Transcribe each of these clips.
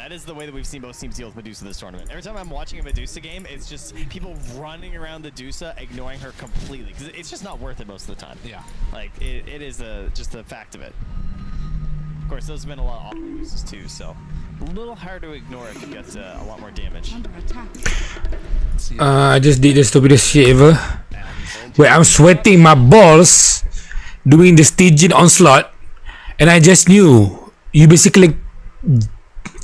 That is the way that we've seen most teams deal with Medusa this tournament. Every time I'm watching a Medusa game, it's just people running around the Medusa, ignoring her completely. Because it's just not worth it most of the time. Yeah. Like, it is just the fact of it. Of course, those have been a lot of off Medusas too, so a little hard to ignore if you get a lot more damage. I just did the stupidest shit ever. Where I'm sweating my balls doing the Stygian onslaught, and I just knew you basically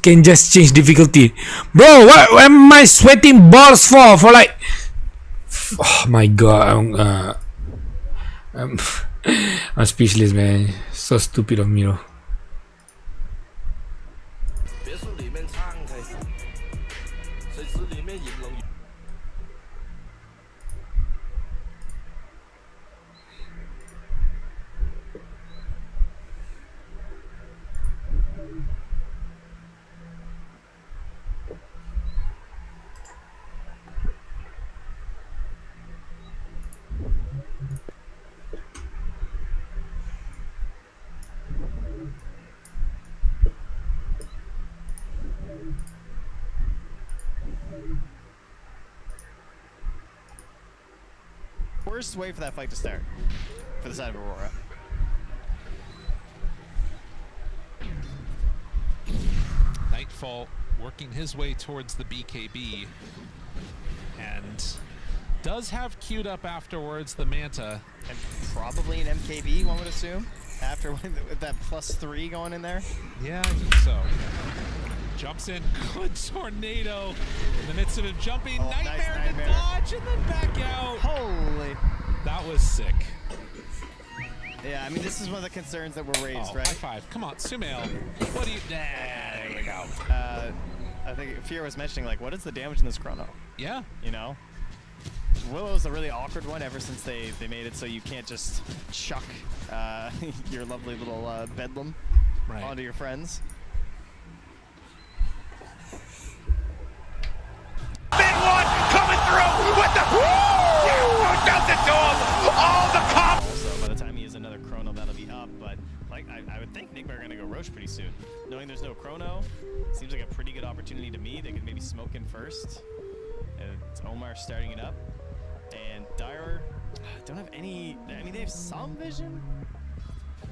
can just change difficulty. Bro, what am I sweating balls for? For like, oh my god, I'm speechless, man. So stupid of me, though. Worst way for that fight to start for the side of Aurora. Nightfall working his way towards the BKB and does have queued up afterwards the Manta. And probably an MKB, one would assume, after with that +3 going in there. Yeah, I think so. Jumps in, good tornado in the midst of him jumping. Oh, Nightmare nice to dodge and then back out. Holy. That was sick. Yeah, I mean, this is one of the concerns that were raised, right? High five. Come on, Sumail. What do you... There we go. I think Fear was mentioning, like, what is the damage in this chrono? Yeah. You know? Willow's a really awkward one ever since they made it so you can't just chuck your lovely little bedlam onto your friends. Big one coming through with the who does it to him? All the comp. Also, by the time he has another chrono, that'll be up. But like I would think Nigma are gonna go Roche pretty soon. Knowing there's no chrono, seems like a pretty good opportunity to me. They could maybe smoke in first. It's Omar starting it up, and Dire don't have any. I mean, they have some vision.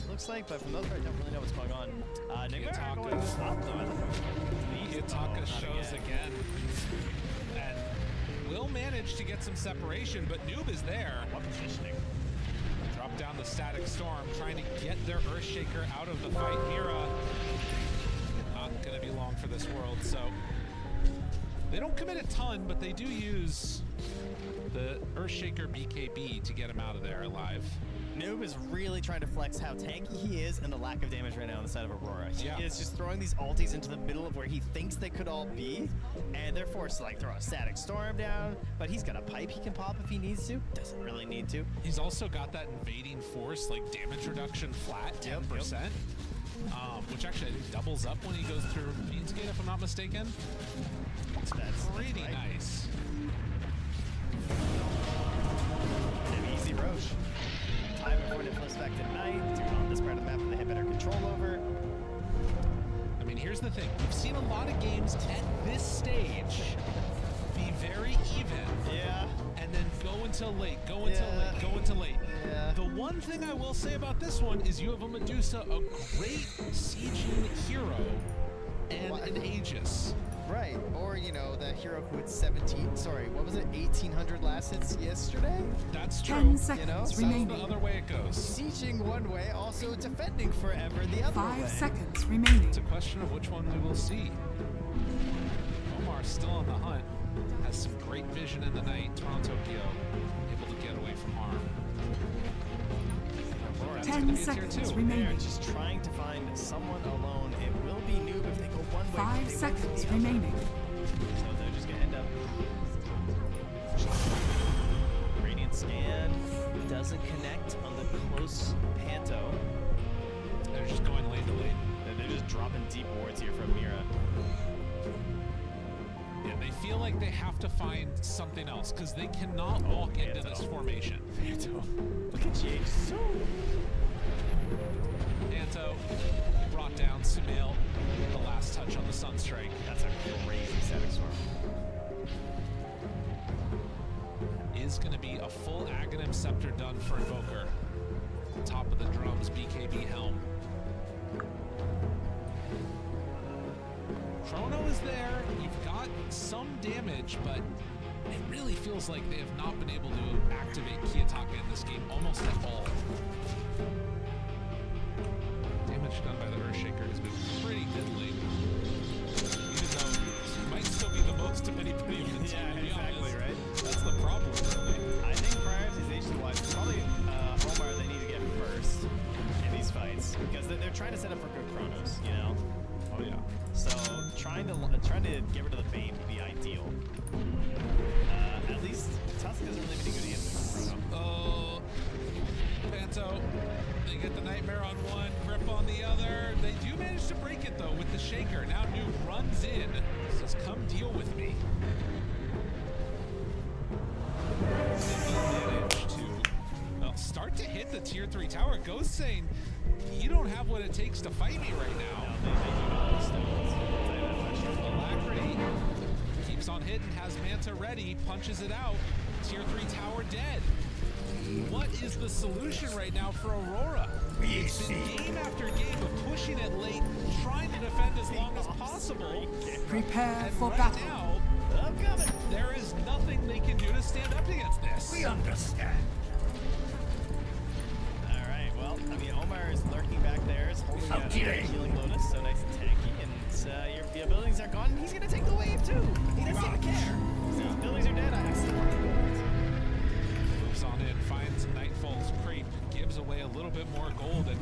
Looks like, but for the most part, I don't really know what's going on. Nigma are going up though. Yataka shows again. And will manage to get some separation, but Noob is there. What positioning? Drop down the Static Storm, trying to get their Earthshaker out of the fight. Mira, not going to be long for this world, so they don't commit a ton, but they do use the Earthshaker BKB to get him out of there alive. Noob is really trying to flex how tanky he is and the lack of damage right now on the side of Aurora. He is just throwing these ultis into the middle of where he thinks they could all be, and they're forced to like throw a Static Storm down, but he's got a pipe he can pop if he needs to. Doesn't really need to. He's also got that invading force, like damage reduction flat, 10%, which actually I think doubles up when he goes through Fiend's Gate, if I'm not mistaken. That's pretty nice. An easy Roche. Time before it flips back to night, do it on this part of the map that they have better control over. I mean, here's the thing. We've seen a lot of games at this stage be very even. Yeah. And then go until late, go until late, go until late. Yeah. The one thing I will say about this one is you have a Medusa, a great sieging hero, and an Aegis. Right, or you know, that hero who had 1,800 last hits yesterday? That's true. 10 seconds you know? remaining. That's the other way it goes. Sieging one way, also defending forever the other way. 5 seconds remaining. It's a question of which one we will see. Omar still on the hunt, has some great vision in the night. Toronto Tokyo able to get away from harm. 10 seconds remaining. They're just trying to find someone alone. It will be Noob if they go one way. 5 seconds remaining. So they're just gonna end up. Radiant scan doesn't connect on the close Panto. They're just going lane to lane. They're just dropping deep wards here from Mira. Yeah, they feel like they have to find something else because they cannot walk into this formation. Panto. Look at GH. Panto brought down Sumail the last touch on the Sunstrike. That's a crazy static storm. Is going to be a full Aghanim Scepter done for Invoker. Top of the drums, BKB Helm. Chrono is there. You've got some damage, but it really feels like they have not been able to activate Kiyotaka in this game almost at all. Damage done by the Earthshaker has been pretty goodly. Even though it might still be the most of anybody in the team, to be honest. Right? That's the problem, really. I think prioritization-wise, it's probably Omar they need to get first in these fights because they're trying to set up for good Chronos, you know. Oh yeah. So trying to get rid of the Bane would be ideal. At least Tusk doesn't really have any good answers for Chrono. Oh, Panto. They get the Nightmare on one, Grip on the other. They do manage to break it though with the Shaker. Now Nuke runs in, says, "Come deal with me." They manage to start to hit the tier 3 tower. Ghost saying, "You don't have what it takes to fight me right now." They do not have stones. I'll tell you that much. Alacrity keeps on hitting, has Manta ready, punches it out. Tier 3 tower dead. What is the solution right now for Aurora? It's been game after game of pushing it late, trying to defend as long as possible. Prepare And for right battle. now, I'm coming. there is nothing they can do to stand up against this. We understand. All right. Well, I mean, Omar is lurking back there. Is holding a Okay. healing Lotus, so nice and tanky. And your buildings are gone. He's gonna take the wave too. He doesn't even care. So his buildings are dead. I still want the buildings. Moves on in, finds Nightfall's creep, gives away a little bit more gold, and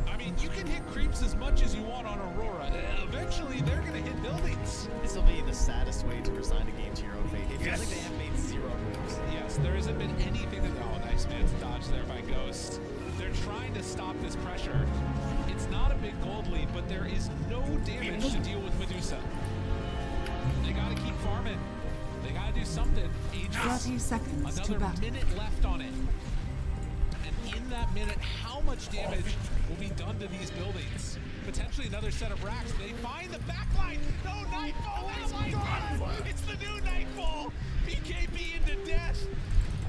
I mean, you can hit creeps as much as you want on Aurora. Eventually, they're gonna hit buildings. This will be the saddest way to resign a game to your own fate. It feels Yes. like they have made zero moves. Yes, there hasn't been anything that. Oh, nice man's dodge there by Ghost. They're trying to stop this pressure. It's not a big gold lead, but there is no damage to deal with Medusa. They gotta keep farming. They gotta do something. Aegis, 30 seconds to another battle. minute left on it. And in that minute, how much damage will be done to these buildings? Potentially another set of racks. They find the backline. No, Nightfall. Oh my God! It's the new Nightfall. BKB into death.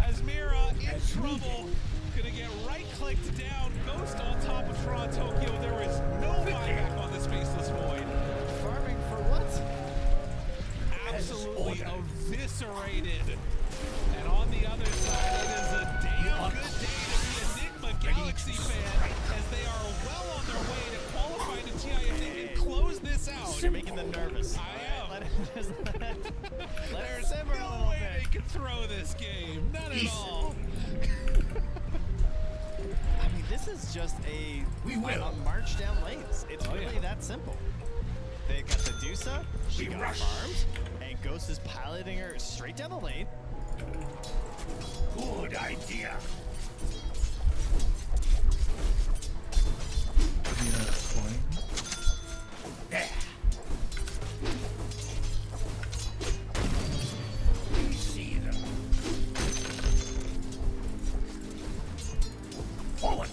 As Mira in trouble. Gonna get right-clicked down. Ghost on top of Toronto, Tokyo. There is no buyback on this Faceless Void. Farming for what? Absolutely eviscerated. And on the other side, it is a damn good day to be Enigma Galaxy fan, as they are well on their way to qualifying to TI if they can close this out. You're making them nervous. I am. Let it just let it There's simmer a no little way bit. they can throw this game. None at all. I mean, this is just a march down lanes. It's Oh, really yeah. that simple. They got the Dusa, she We got rush. farmed, and Ghost is piloting her straight down the lane. Good idea. There. We see them. Forward.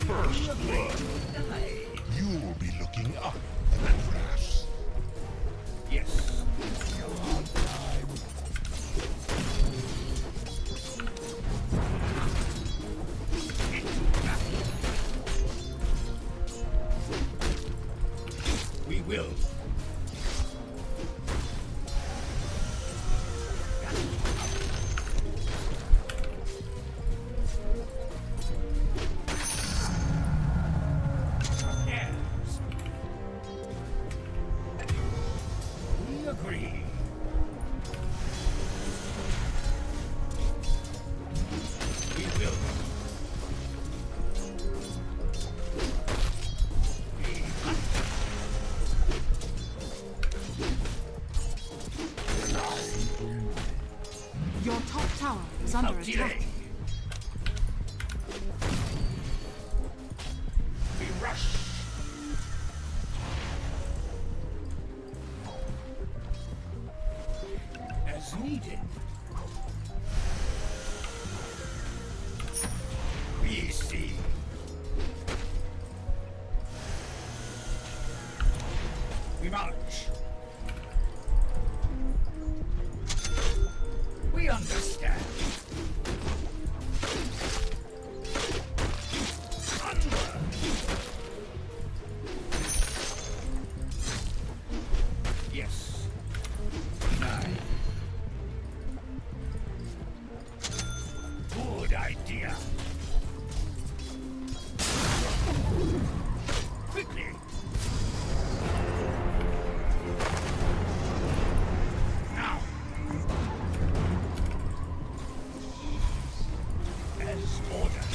First blood. You'll be looking up at grass. Yes. You're on time. Into battle. We will. Yes. We agree. We will. We Your top tower is under Without attack. delay. We rush. As needed. We see. idea. Quickly. Now. As ordered.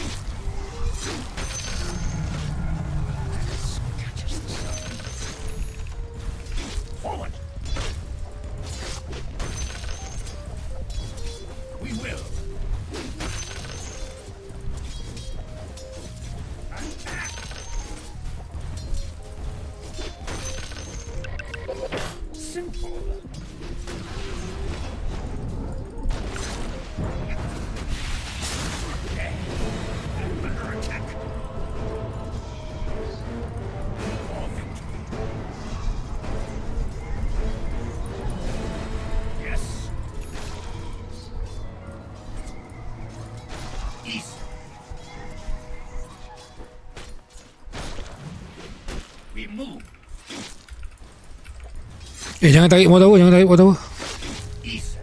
Catches the sun. Forward. We will. Attack. Simple. Okay. Under attack. For victory. Yes. East. We move. Jangan tarik mau tahu, jangan tarik mau tahu. Easily.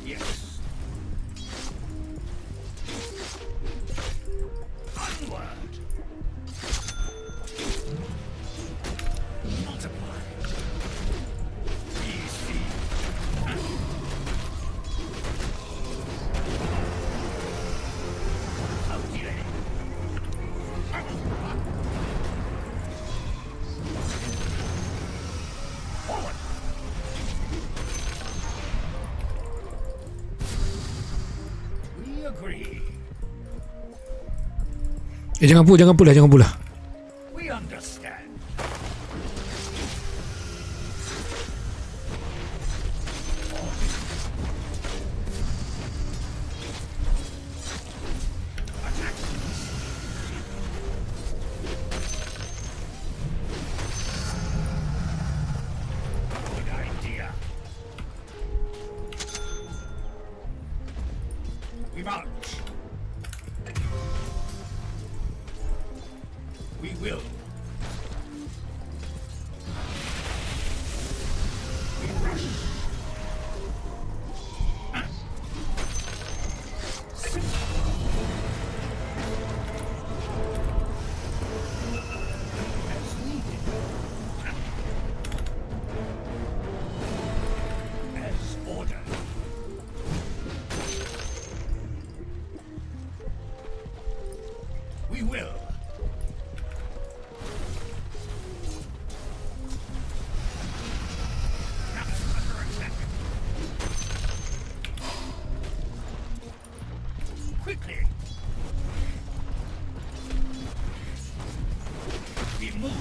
Yes. Onward. Multiply. Easy. How delay. Forward. We agree. Jangan pula, jangan pula. We understand. Attack. Good idea. We march. We will. We rush. As needed. As ordered. We will. Under attack. Quickly. We move.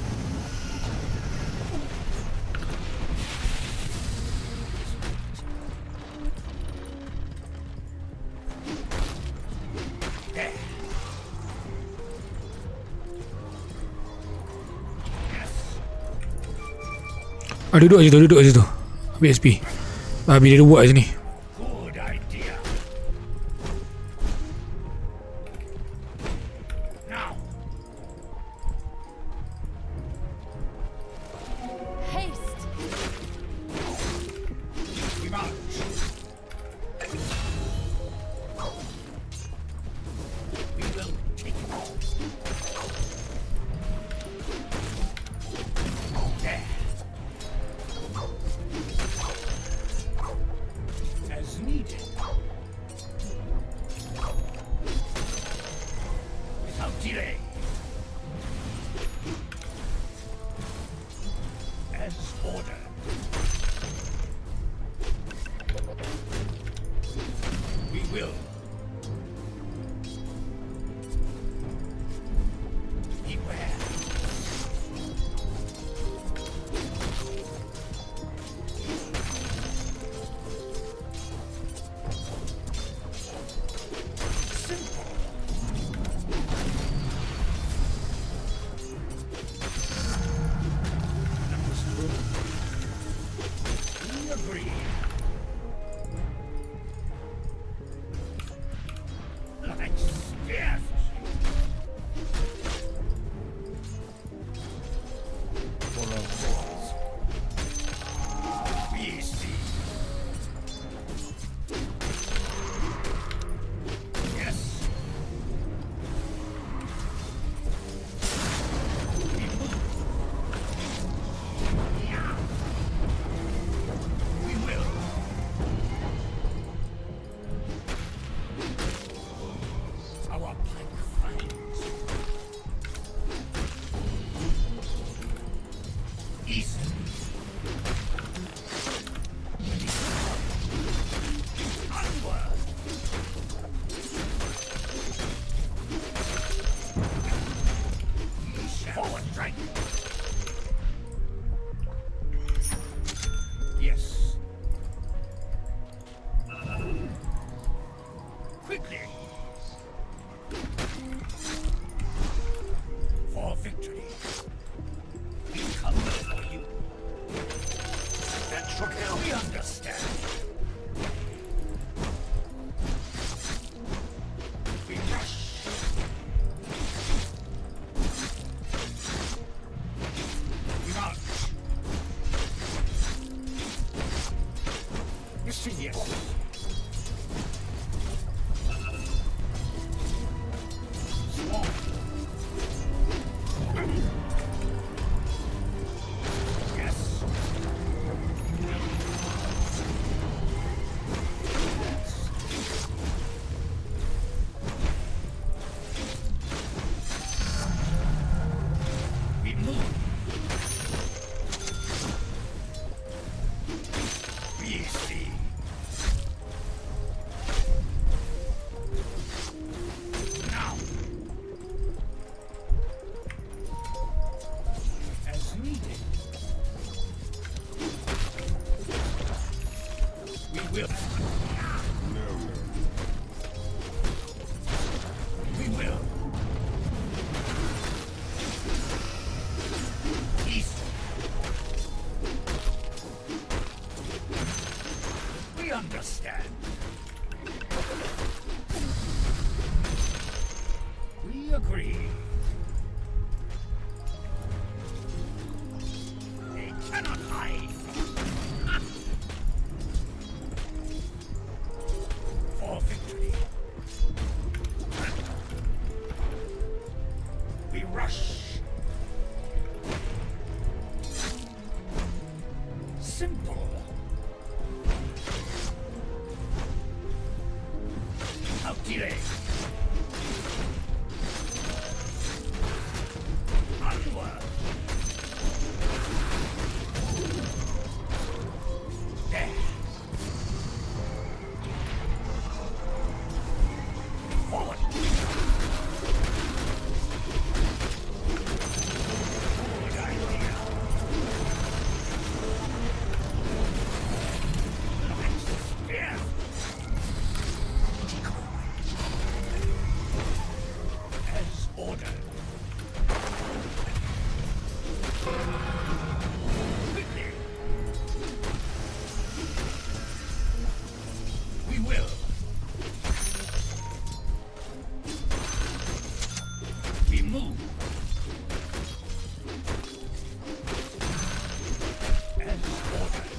There. Yes. Duduk aje tu. Ambil SP. Babi dia buat kat sini. Good idea. Now. Haste. We march. We will take it all. There. As needed. Without delay. As ordered. We will. Beware. Simple. Understood. We agree. Onward. Forward strike. Yes. Quickly. For victory. We come for you. That should help. We understand. We rush. We march. Yes. Swarm. Yes. We move. We see. Now. As needed. We will. We will. East. We understand. We agree. They cannot hide. For victory. We rush. Simple. Out delay. Onward. There. Forward. Good idea. Spear. Decoy. As ordered. Quickly. We will. We move. As ordered.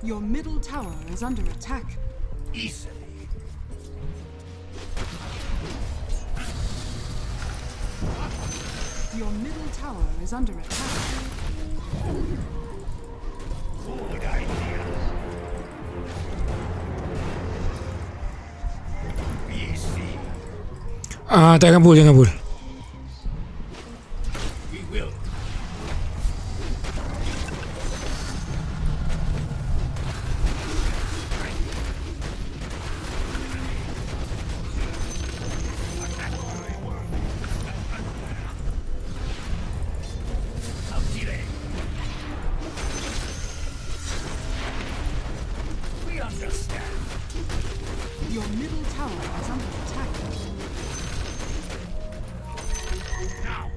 Your middle tower is under attack. Easily. Your middle tower is under attack. Good idea. We see. Jangan pull, jangan pull. We will. Out delay. We understand. Your middle tower is under attack. Now.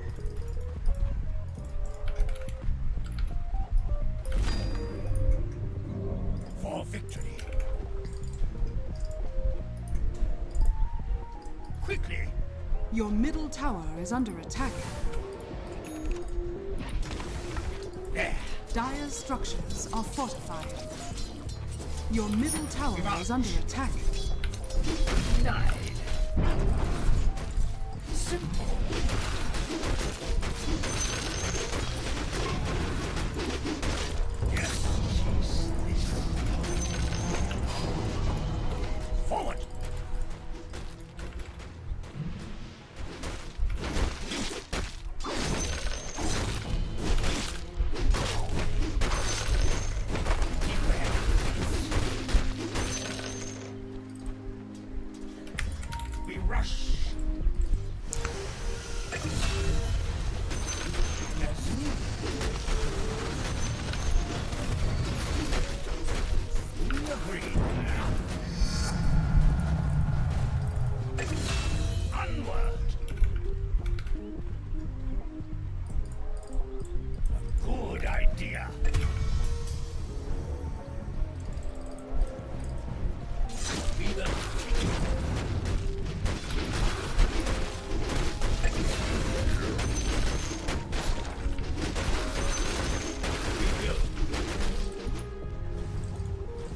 For victory. Quickly. Your middle tower is under attack. There. Dire's structures are fortified. Your middle tower is under attack. Denied. Simple. Yes. Forward.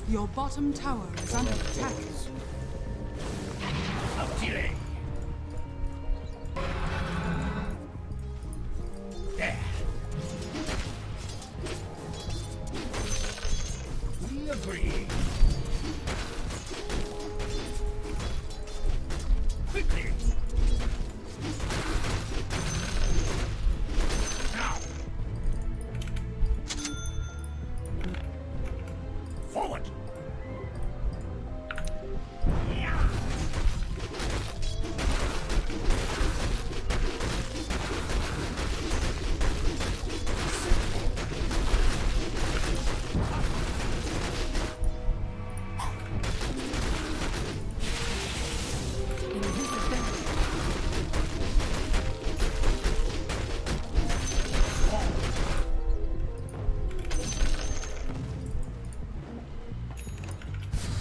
Your bottom tower is under attack. Up delay. There. We agree. Quickly. Now. Forward.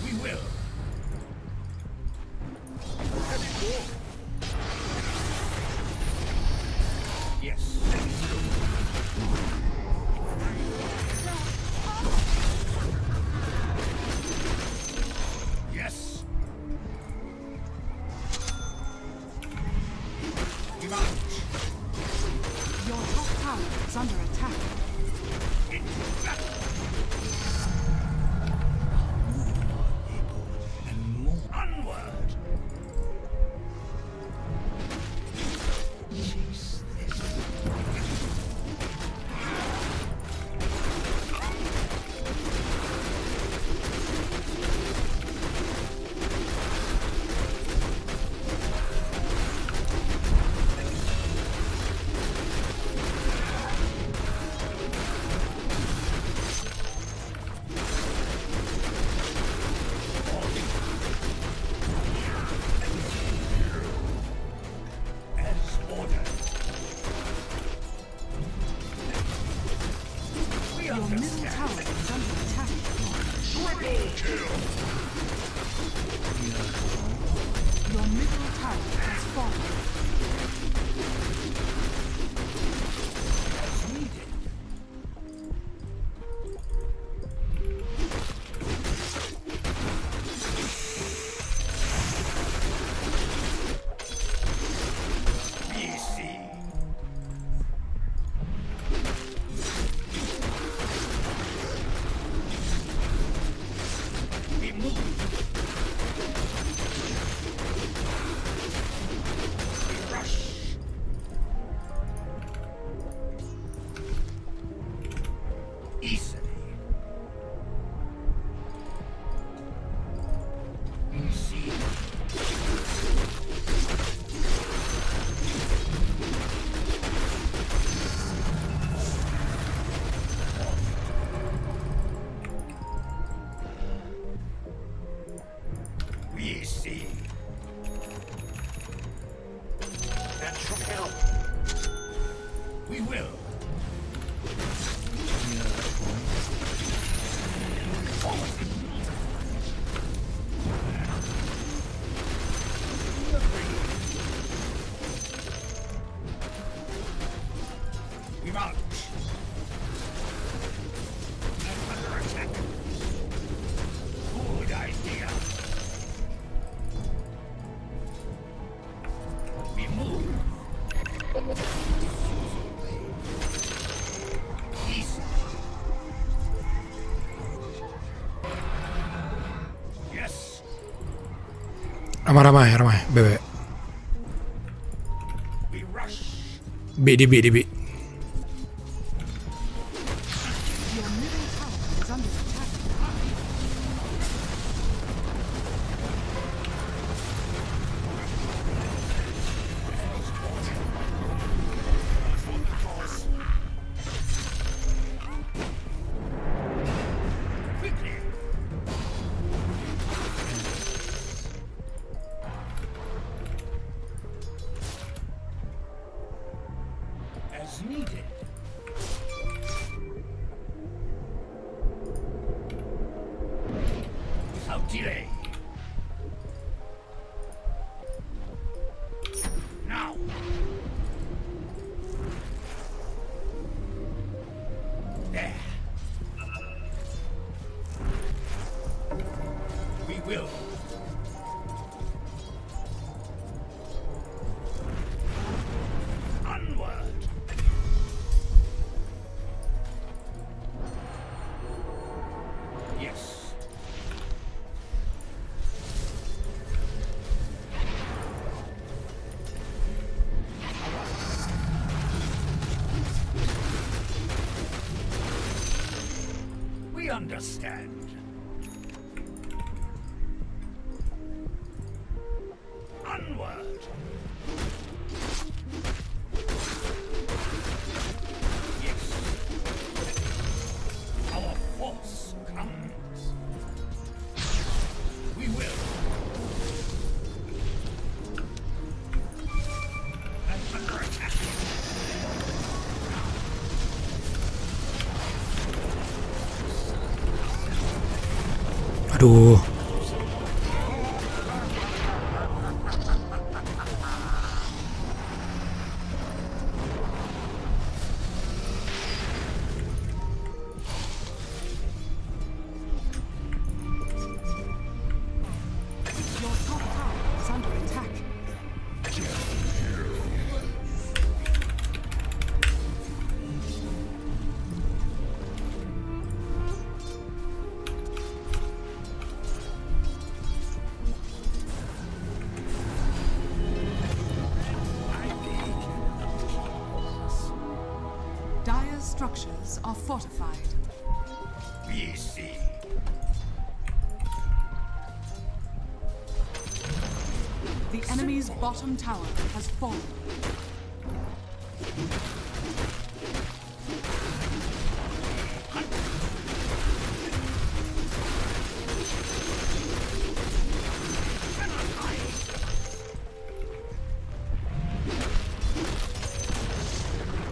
We will. Let it go. Yes. Yes. We march. Your top tower is under attack. Into battle. And more. Onward. Chase this. As ordered. We Your middle understand. tower is under attack. Triple kill. Your middle tower has fallen. As needed. We see. We move. We rush. Easily. We see. We see. That should help. We will. Forward. We agree. We march. And under attack. Good idea. We move. Easy. Yes. Ramai, bebek. We rush. Bit di bit. Your middle tower is under attack. Quickly. As needed. understand. Onward. Yes. Our force comes. We will. And under attack. Aduh. Your top tower is under attack. Dire's structures are fortified. We see. The enemy's bottom tower has fallen.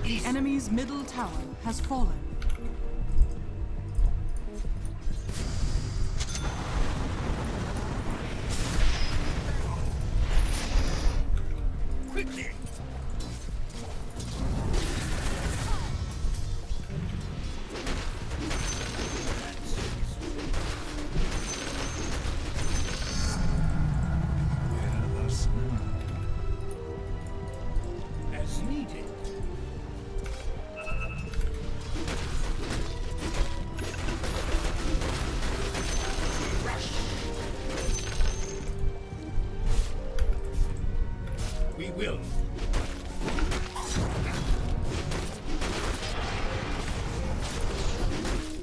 The enemy's middle tower has fallen. Quickly. Wear us now. As needed. Rush. We will.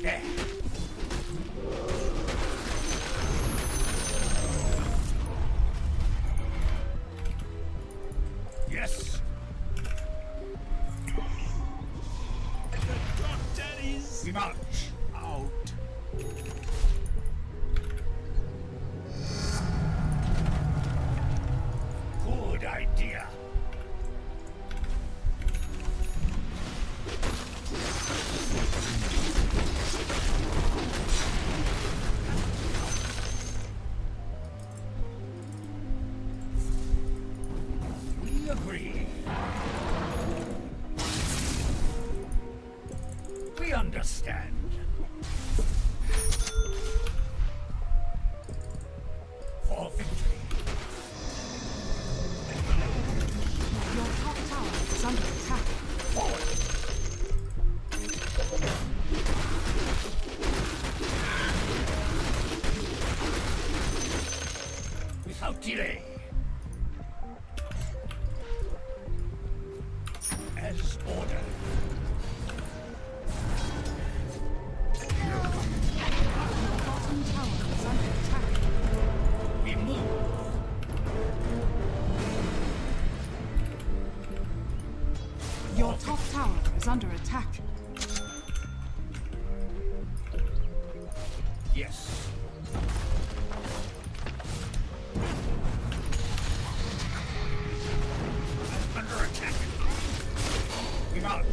There. Yes. We march out. Good idea. We agree. We understand. For victory. Your top tower is under attack. Forward. Without delay. As ordered. Bottom tower is under attack. We move. Your top tower is under attack. Yes. I'm under attack. We march.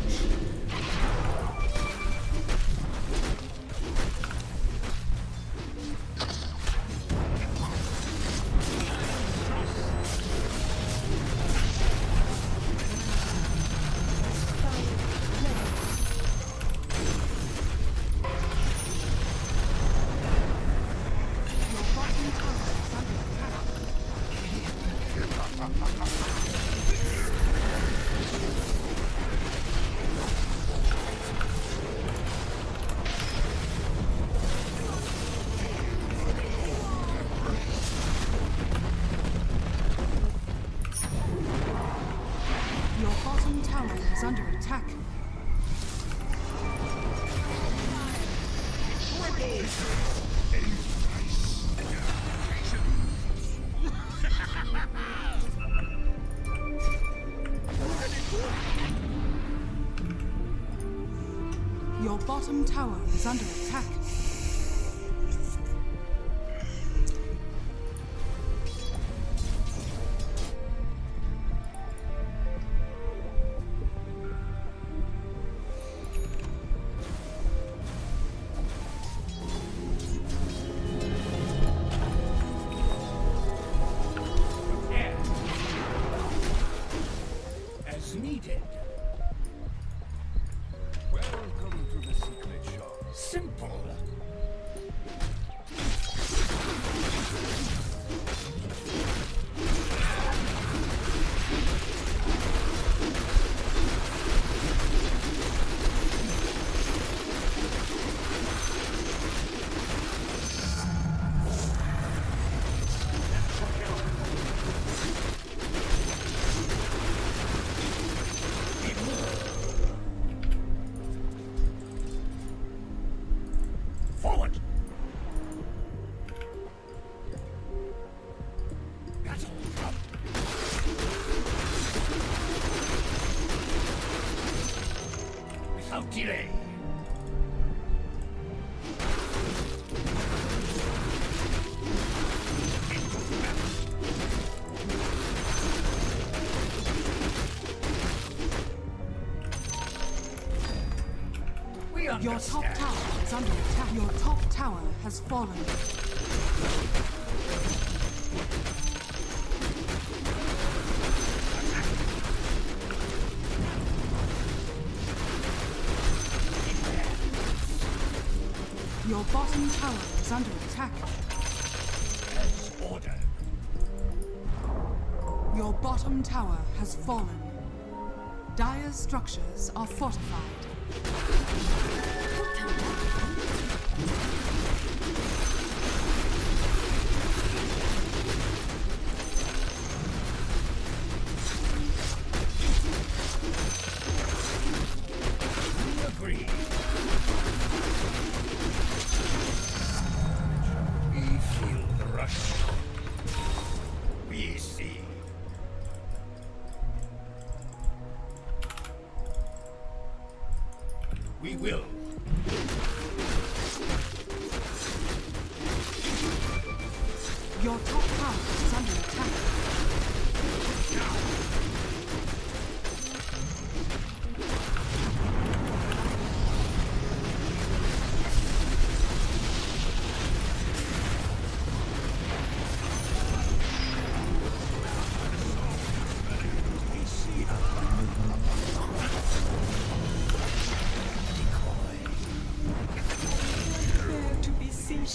Your bottom tower is under attack. Your bottom tower is under attack. As needed. Welcome to the secret shop. Simple. Forward. Battle drum. Without delay. We Your top understand. tower is under attack. Your top tower has fallen. Your bottom tower is under attack. As ordered. Your bottom tower has fallen. Dire's structures are fortified. We agree. We feel the rush. We see. We will. Your top tower is under attack. There to be seen.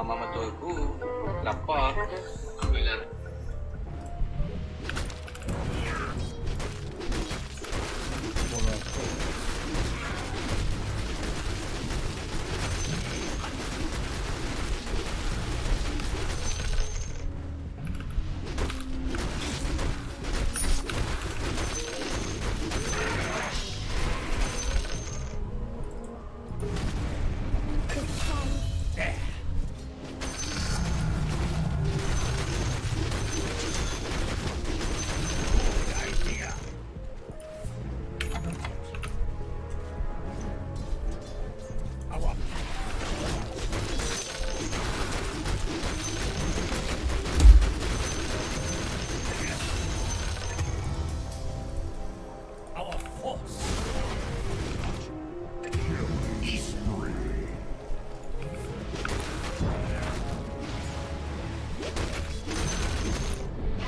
mamatulku. Lapar. Benar.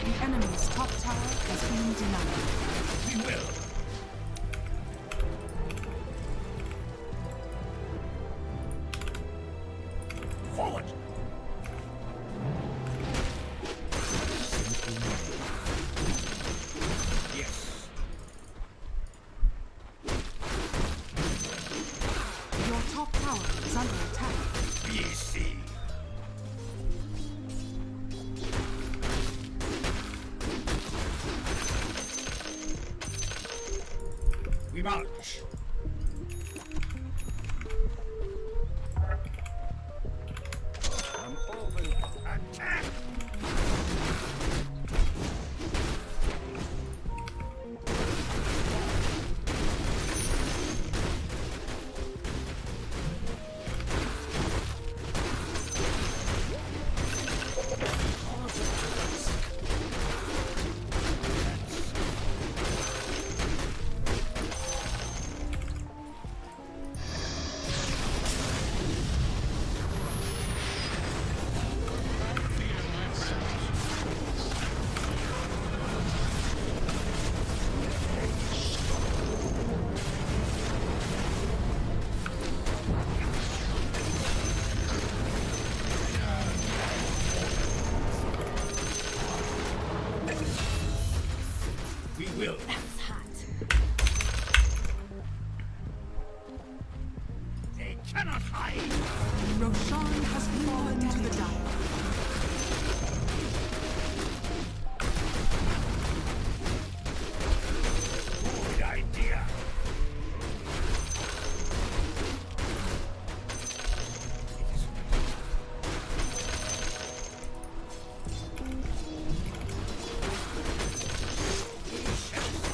The enemy's top tower has been denied. Your top tower is under attack. We march. I'm open. Attack! We will. They cannot hide. Roshan has fallen to the dire. Good idea.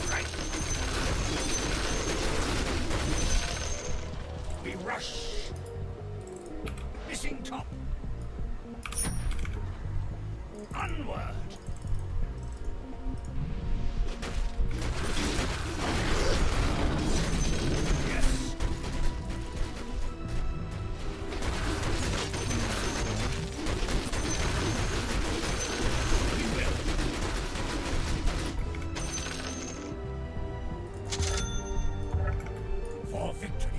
Right. We rush. Missing top. Onward. Yes. We will. For victory.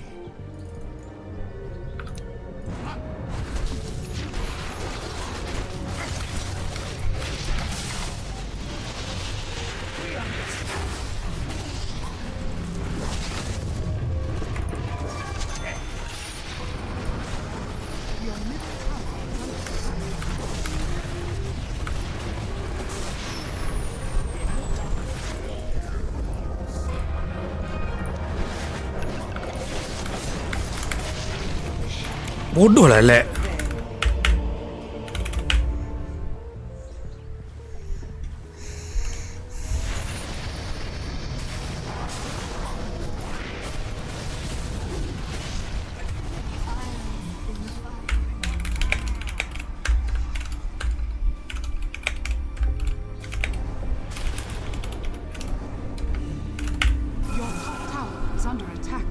Your middle tower is under attack. Bodoh lah lek. Your top tower is under attack.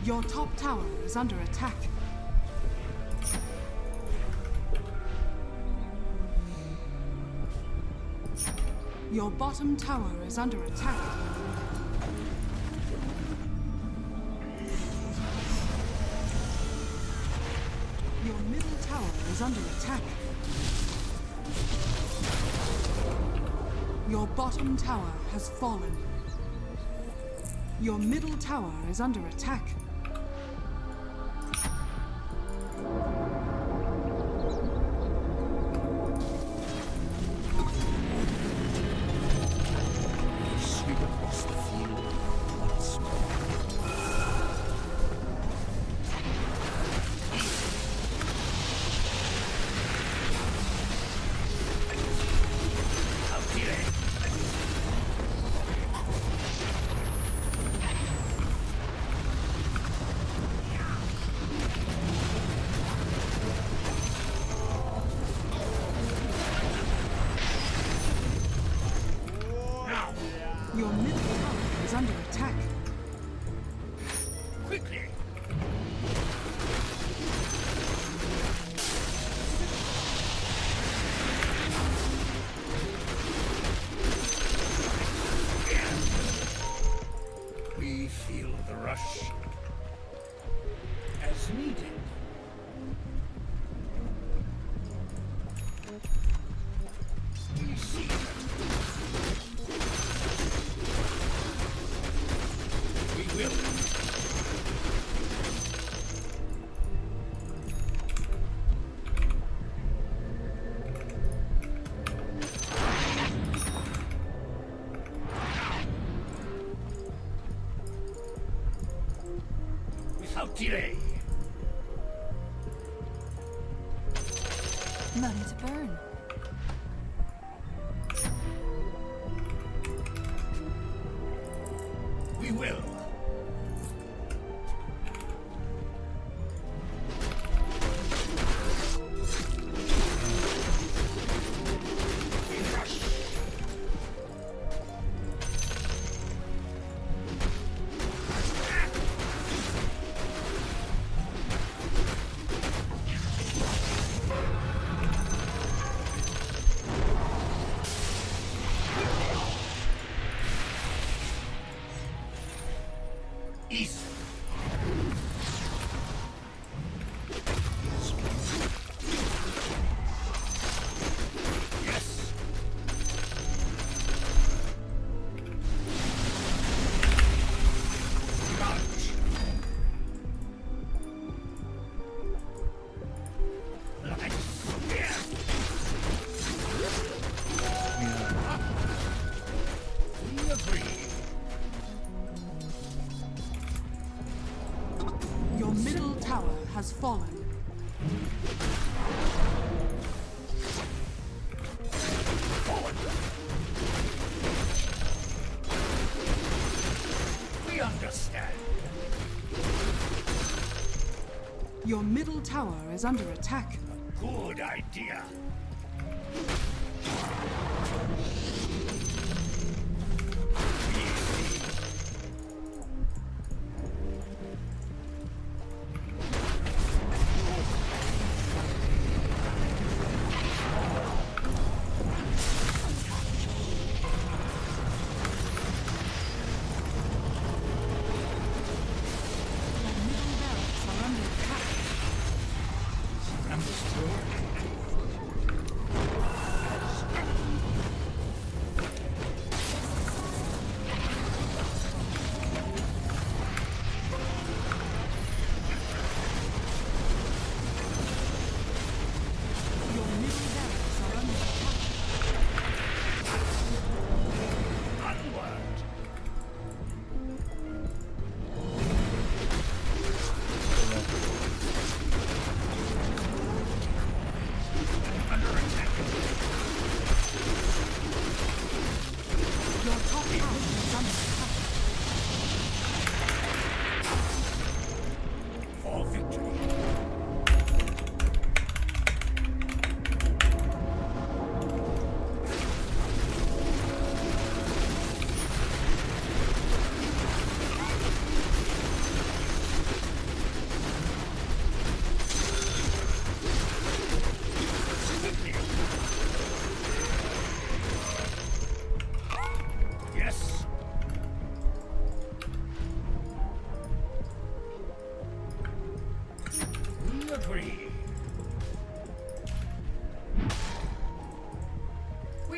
Your top tower is under attack. Your bottom tower is under attack. Your middle tower is under attack. Your bottom tower has fallen. Your middle tower is under attack. Sweep across the field once more. Your middle tower is under attack. Quickly! We feel the rush as needed. We see them. We will. Without delay. Money to burn. We will. We rush. East. Yes. Launch. Nice. Yeah. We agree. Your middle tower has fallen. We understand. Your middle tower is under attack. Good idea. Your middle barracks are under attack. Understood.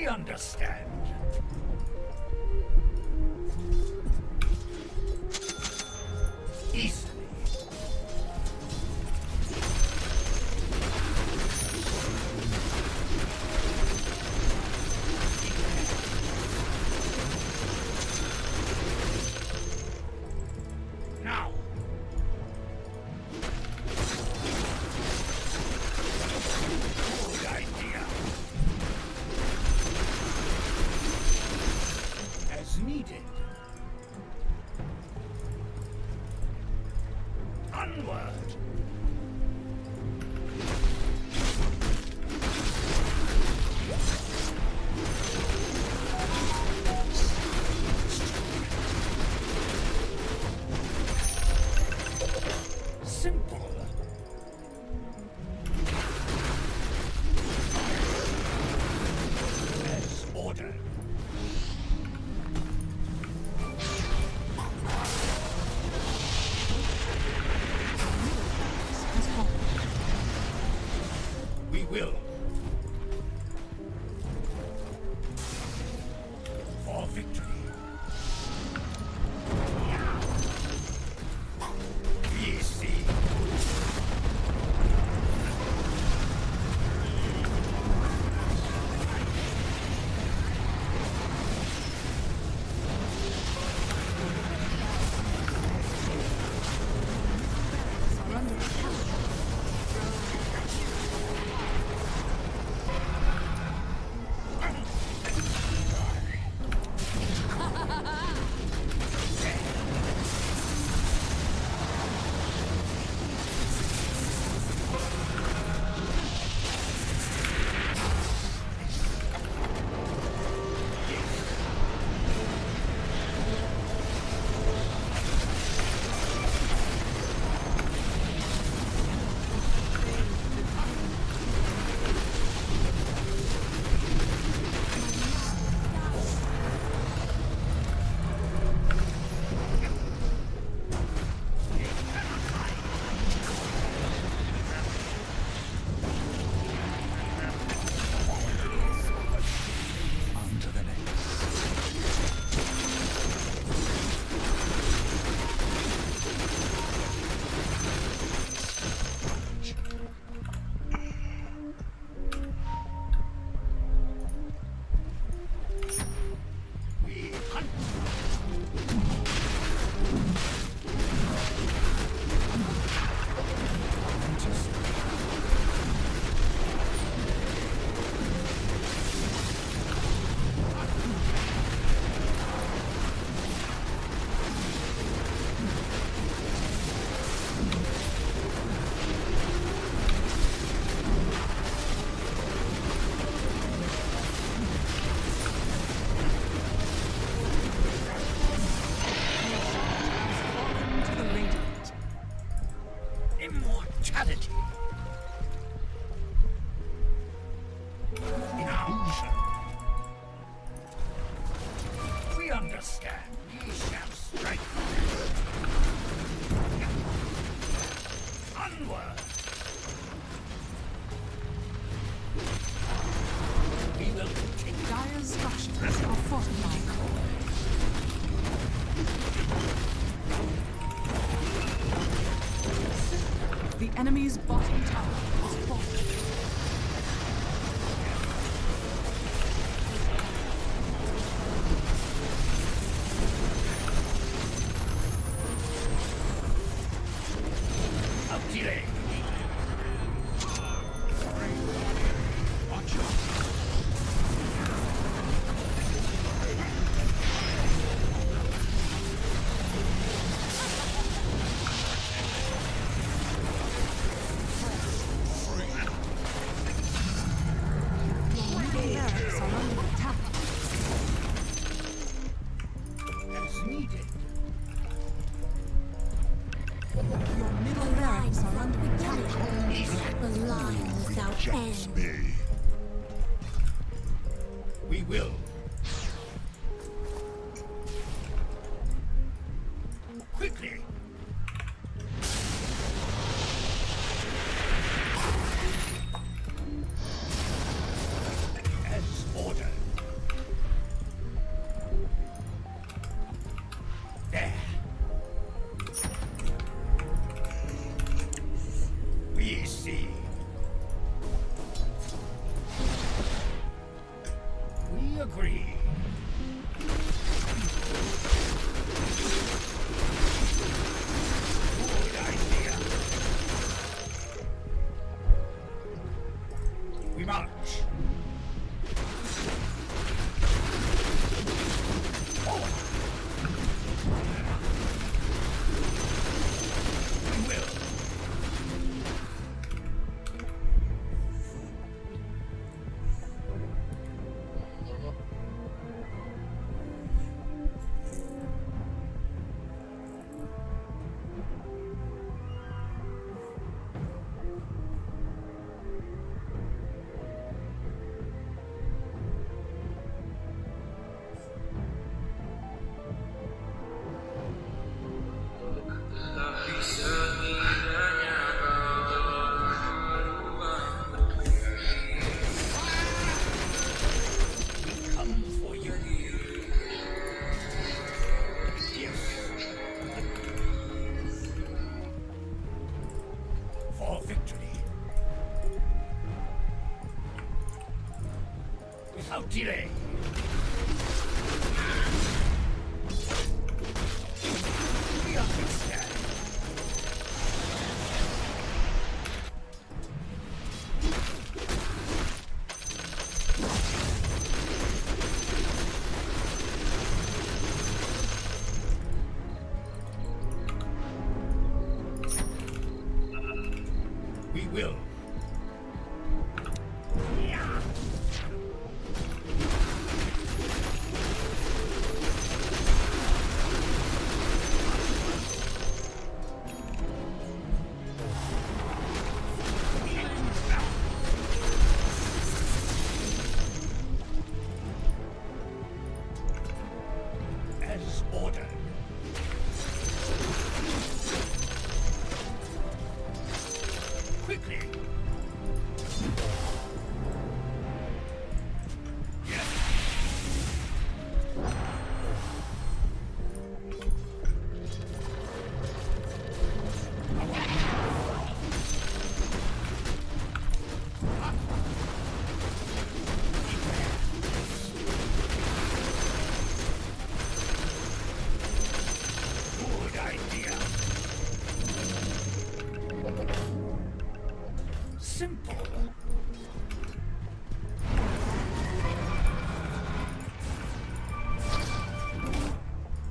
We understand. Easily. Now. Good idea. As needed. Onward. Simple. As ordered. Has fallen. We will. For victory. Easy. Are under attack. On to the next. We hunt. Fallen to the radiant. Immortality. Illusion. We understand. We shall strike. Onward. We will continue. Dire's structures are fortified. The enemy's bottom tower is falling. Of delay. Watch out. Your middle barracks are under attack. As needed. Your middle barracks are under attack. The line without end. We will. Quickly. As ordered. We march. Forward. We will. Come for you. Yes. For victory. Without delay. We understand. We will. As ordered. Quickly. Yes. Good idea. Simple.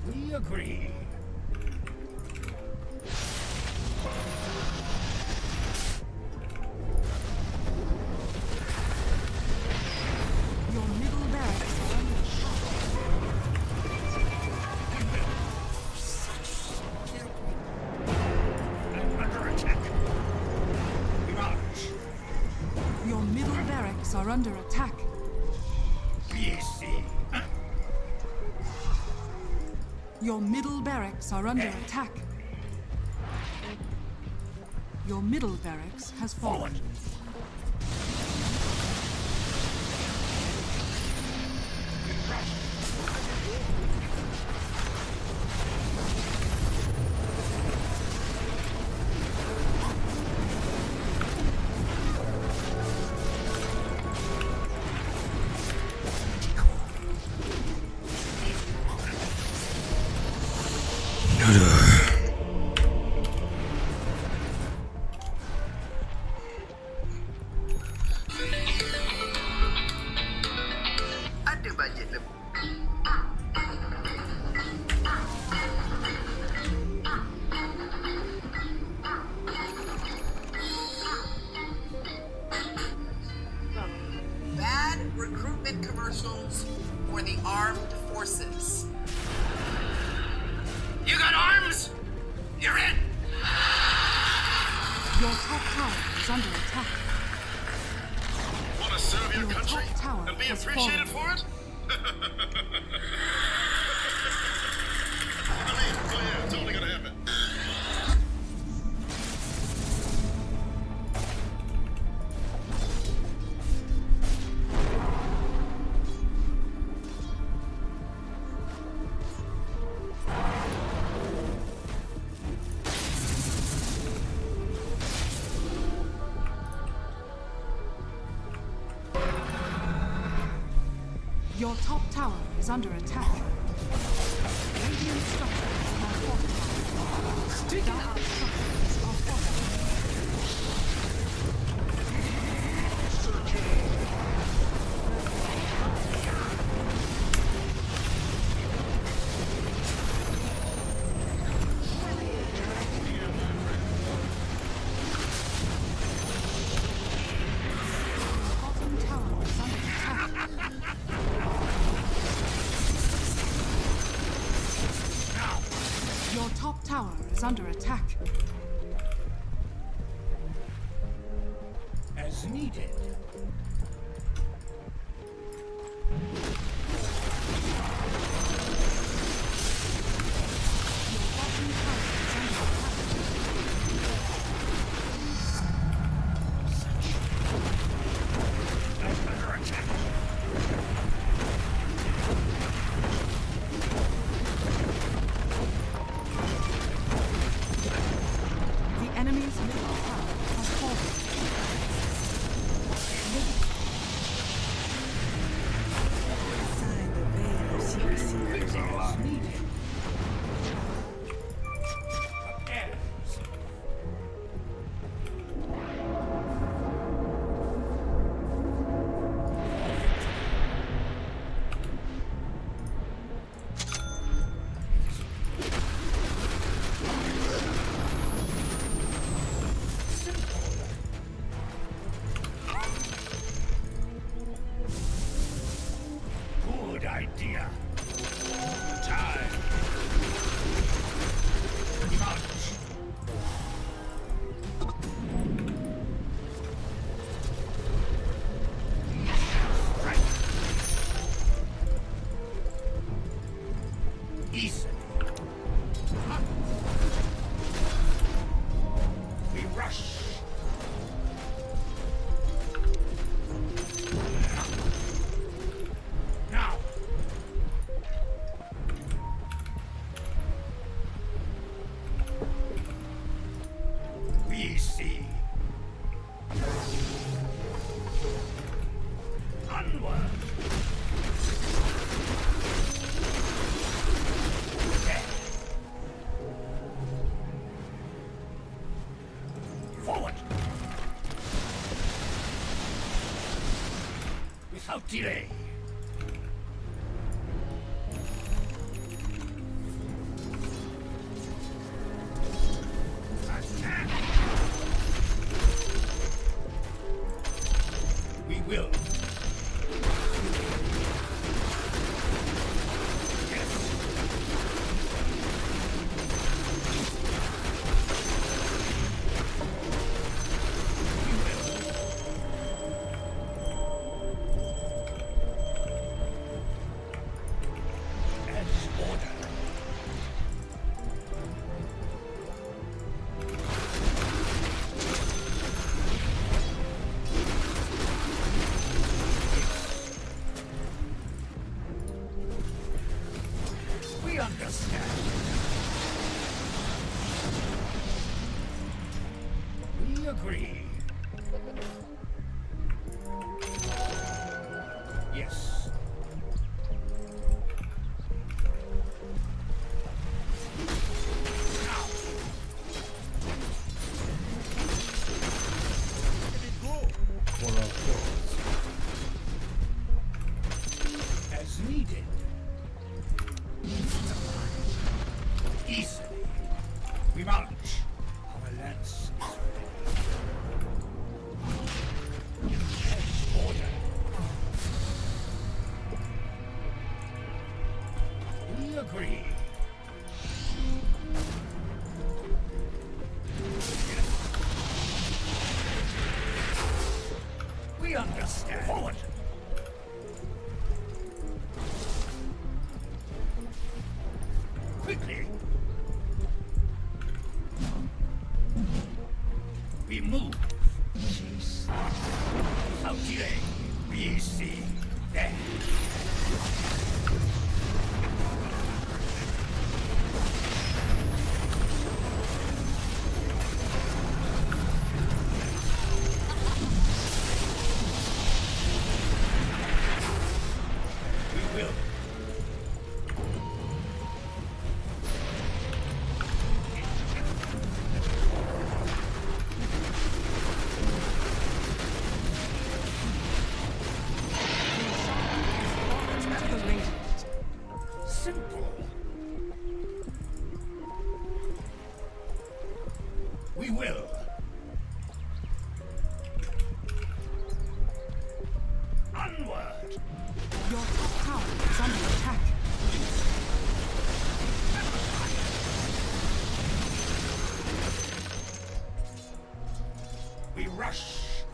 We agree. Your middle barracks are under attack. I'm under attack. We march. Your middle barracks are under attack. We see. Your middle barracks are under attack. Your middle barracks has fallen. Forward. Ada bajet lebih. Bad recruitment commercials for the armed forces. You got arms? You're in. Your top tower is under attack. Want to serve your Your country top tower and be has appreciated fallen. for it? I mean, oh yeah, totally gonna happen. Your top tower is under attack. Radiant structures are fortified. Dark structures are fortified. is under attack. As needed. The enemy's middle tower has fallen. Inside the veil of secrecy. As needed. Good idea. Time. March. Right. Easily. Huh? We rush. Now. We see. Onward. There. Forward. Without delay. Attack. We will. Yes. We will. As ordered. We understand. We agree. Yes. Now. Let it go. For our cause. As needed. Easily. We march. Our lance is ready. As ordered. We agree. We understand. Forward. Quickly. We move. Jeez. Without delay. We see. There. We will. Simple. We will. Onward. Your top tower is under attack. rush.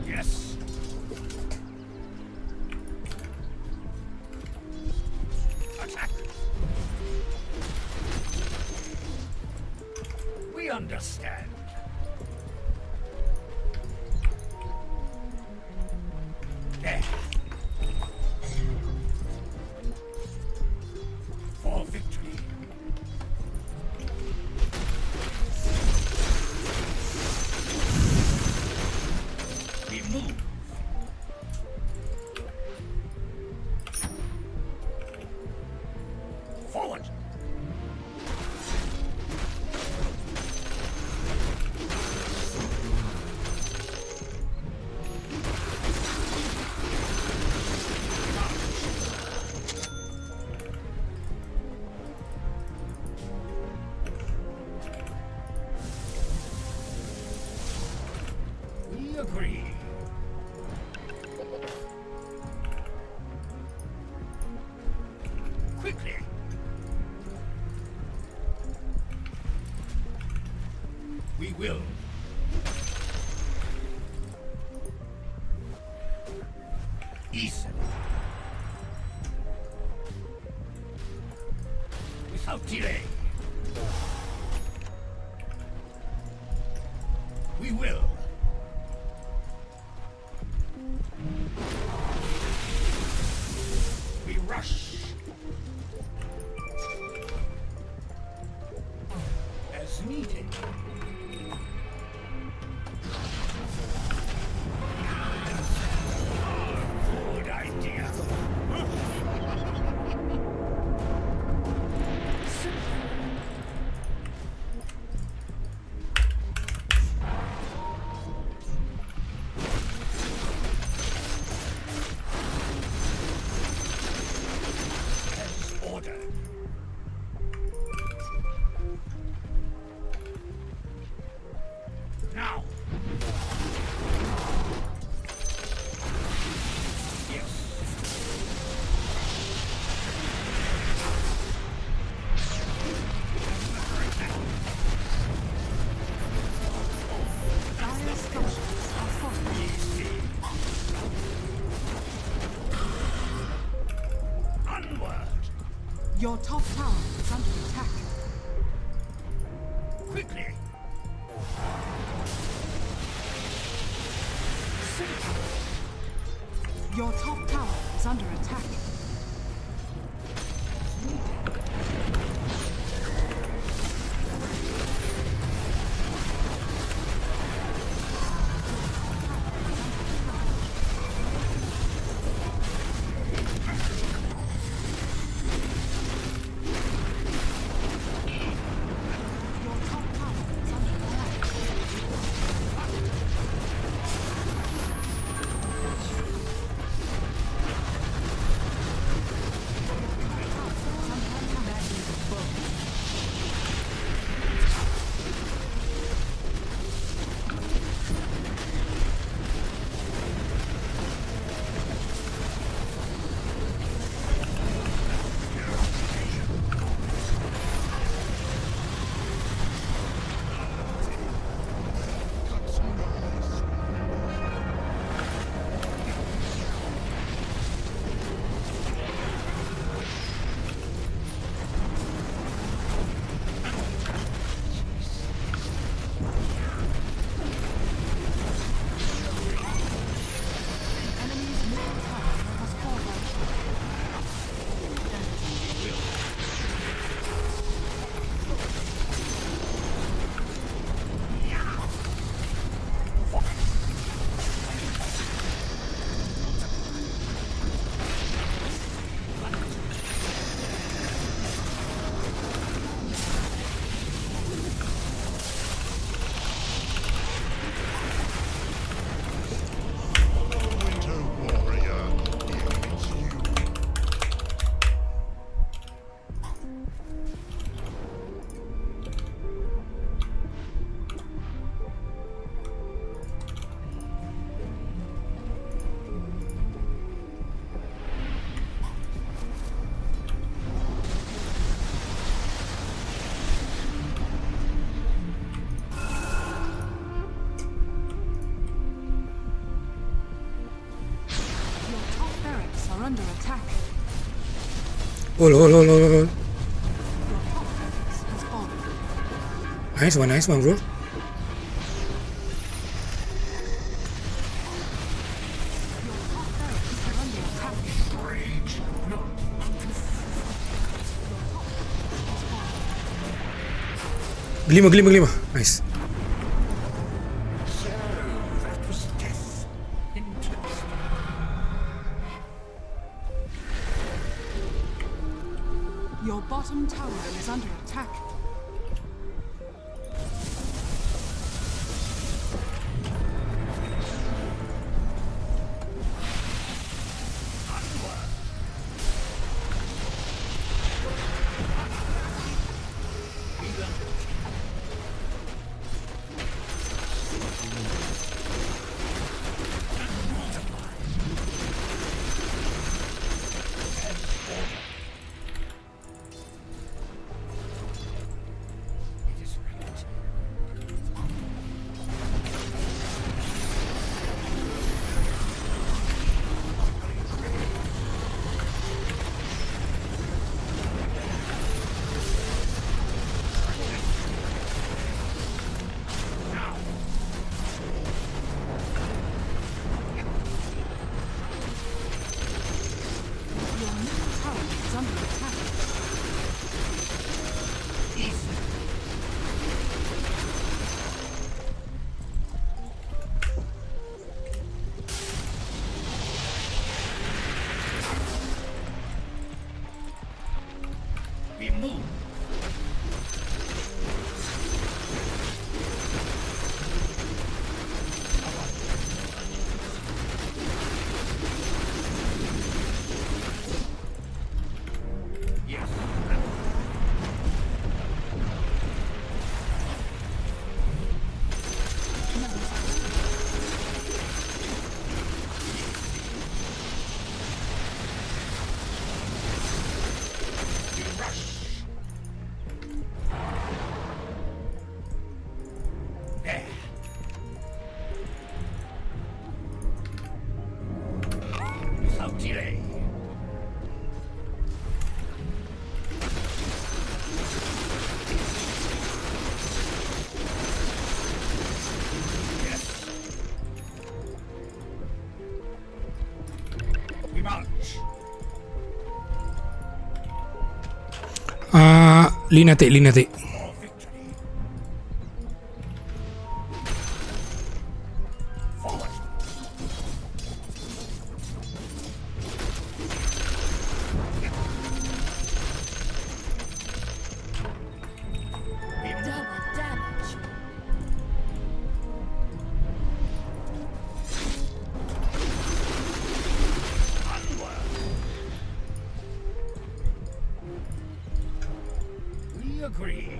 Yes. Attack. We understand. There. For victory. We move. Forward. We agree. Quickly. We will. Easily. Without delay. We will. We rush. As needed. Good idea. As ordered. Now. Yes. Dire structures are fortified. Onward. Your top tower is under attack. Quickly. Your top tower is under attack. Your top tower is under attack. are under attack. Hold. Your top barracks has fallen. Nice one, bro. Your top barracks are under attack. Gelima. Nice. Your bottom tower is under attack. Your middle tower is under attack. Linate. Double damage. We agree.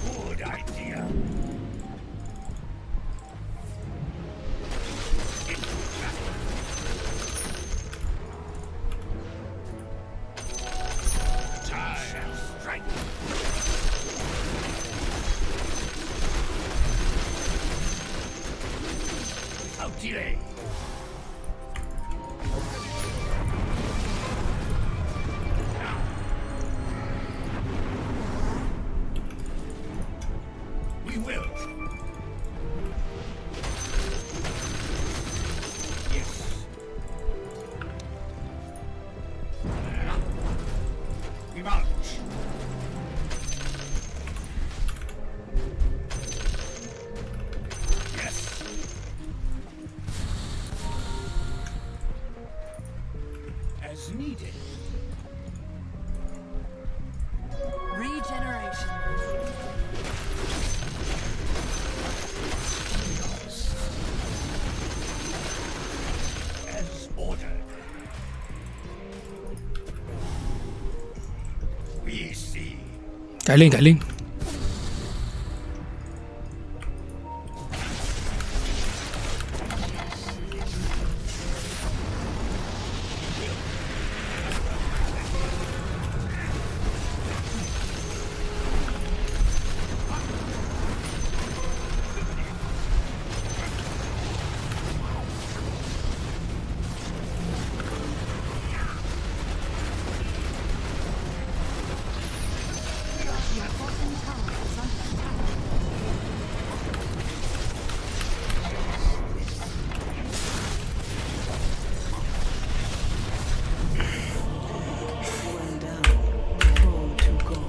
Good idea. Time strike. Without delay. We will. Yes. We march. Yes. As needed. Regeneration. As ordered. we see. Kat Ling. Your bottom tower is under attack. One down, four to go.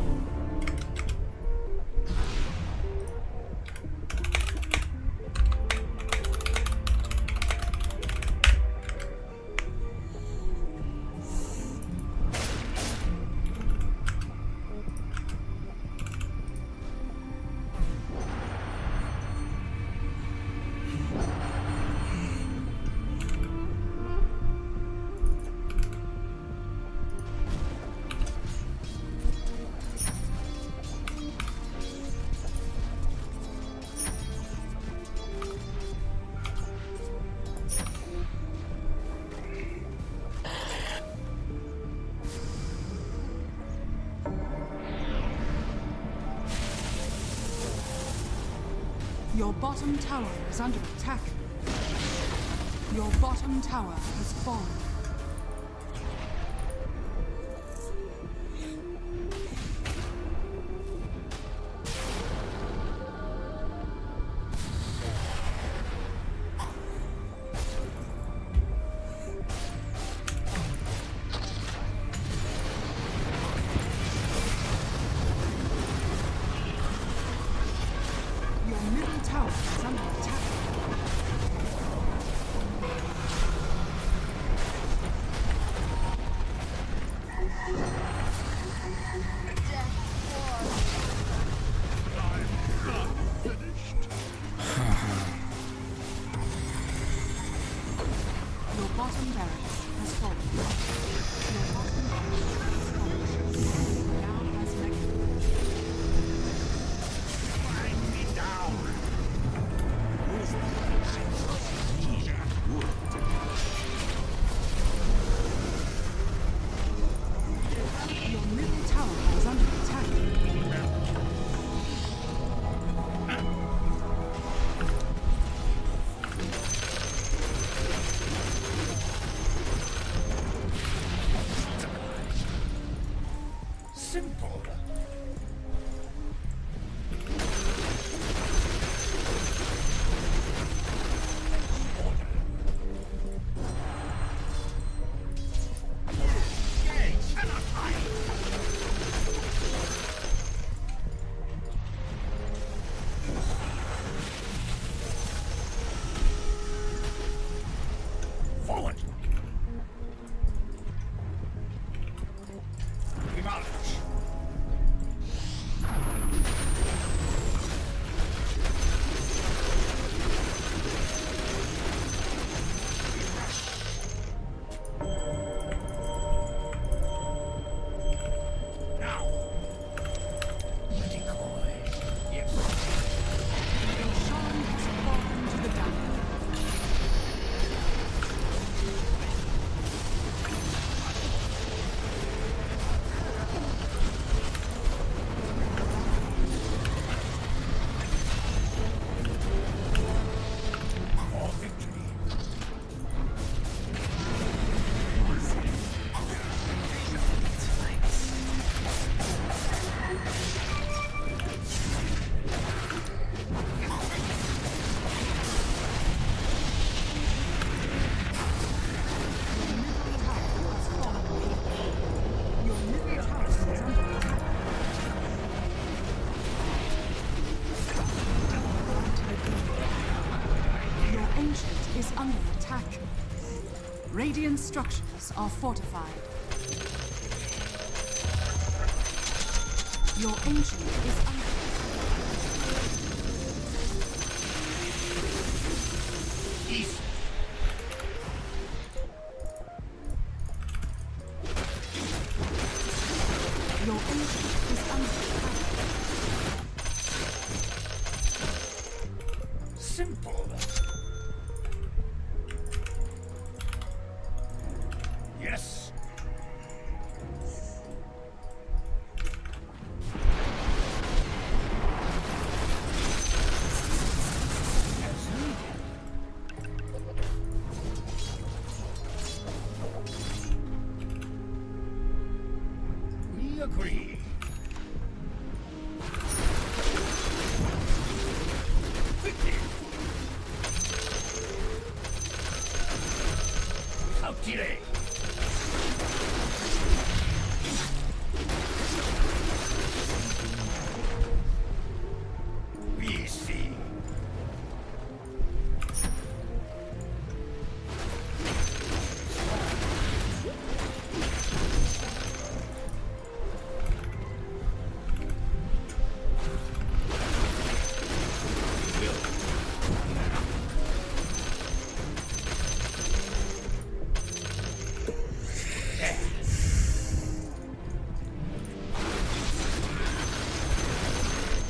Your bottom tower is under attack. Your bottom tower has fallen. Your middle tower is under attack. Your bottom barracks has fallen. Your bottom barracks has fallen. Now has mega. Your middle tower is under attack. Simple. Forward. Demolish. Now. Pretty coy. Yes. Sean has fallen to the ground. More victory. Your middle tower is under attack. Your ancient is under attack. Radiant structures are fortified. Your ancient is under East. Your ancient is under attack. Simple. Yes. We agree. Quickly. Without delay. We see.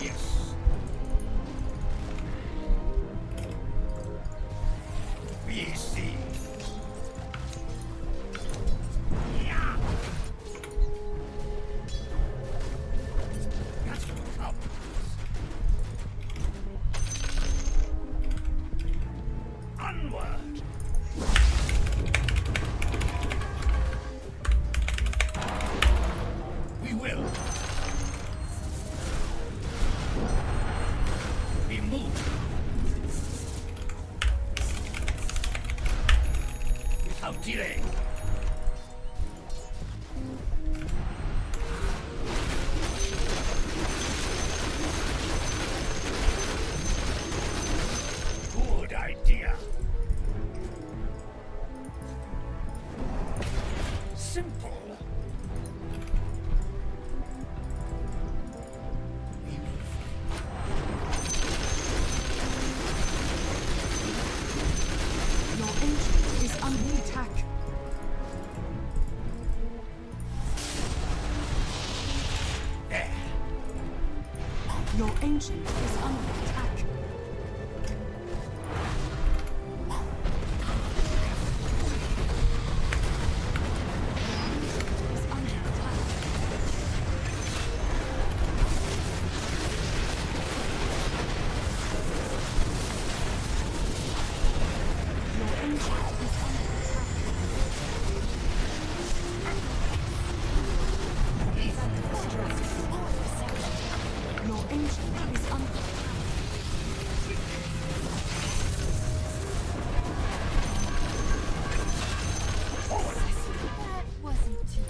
Yes. We see. Yeah. That's what comes. Onward. We will. We move. Without delay. Good idea. Simple. We will Your ancient is under attack. there. Your ancient is under attack. Is under attack. Your ancient is under attack. Your ancient is under attack. That wasn't too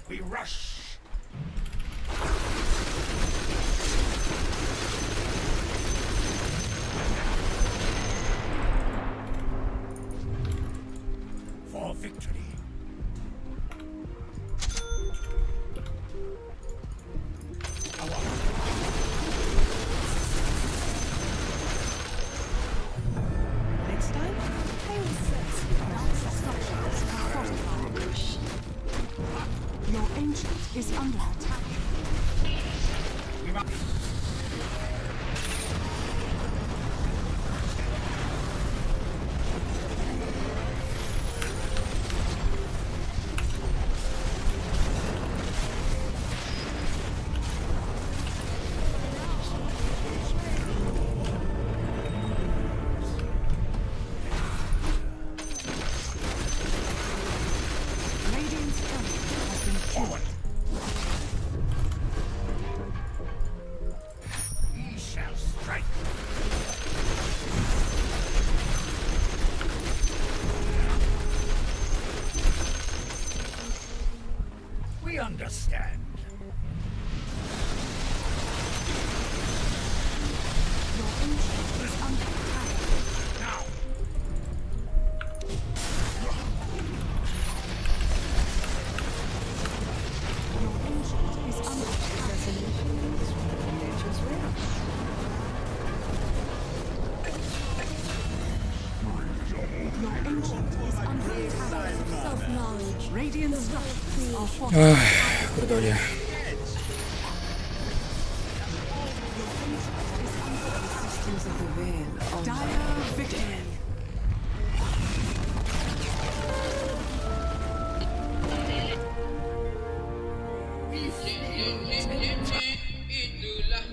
We rush. For victory. Next time, I will structures are fortified. Your ancient is under attack. We must. Radiant's turret has been killed. We shall strike. We understand. Your ancient is under attack. Now. Your ancient is under attack. Resolution is nature's rare. structures are fortified. Kurang tahu dia. Systems of the veil. Dire victory. Itulah.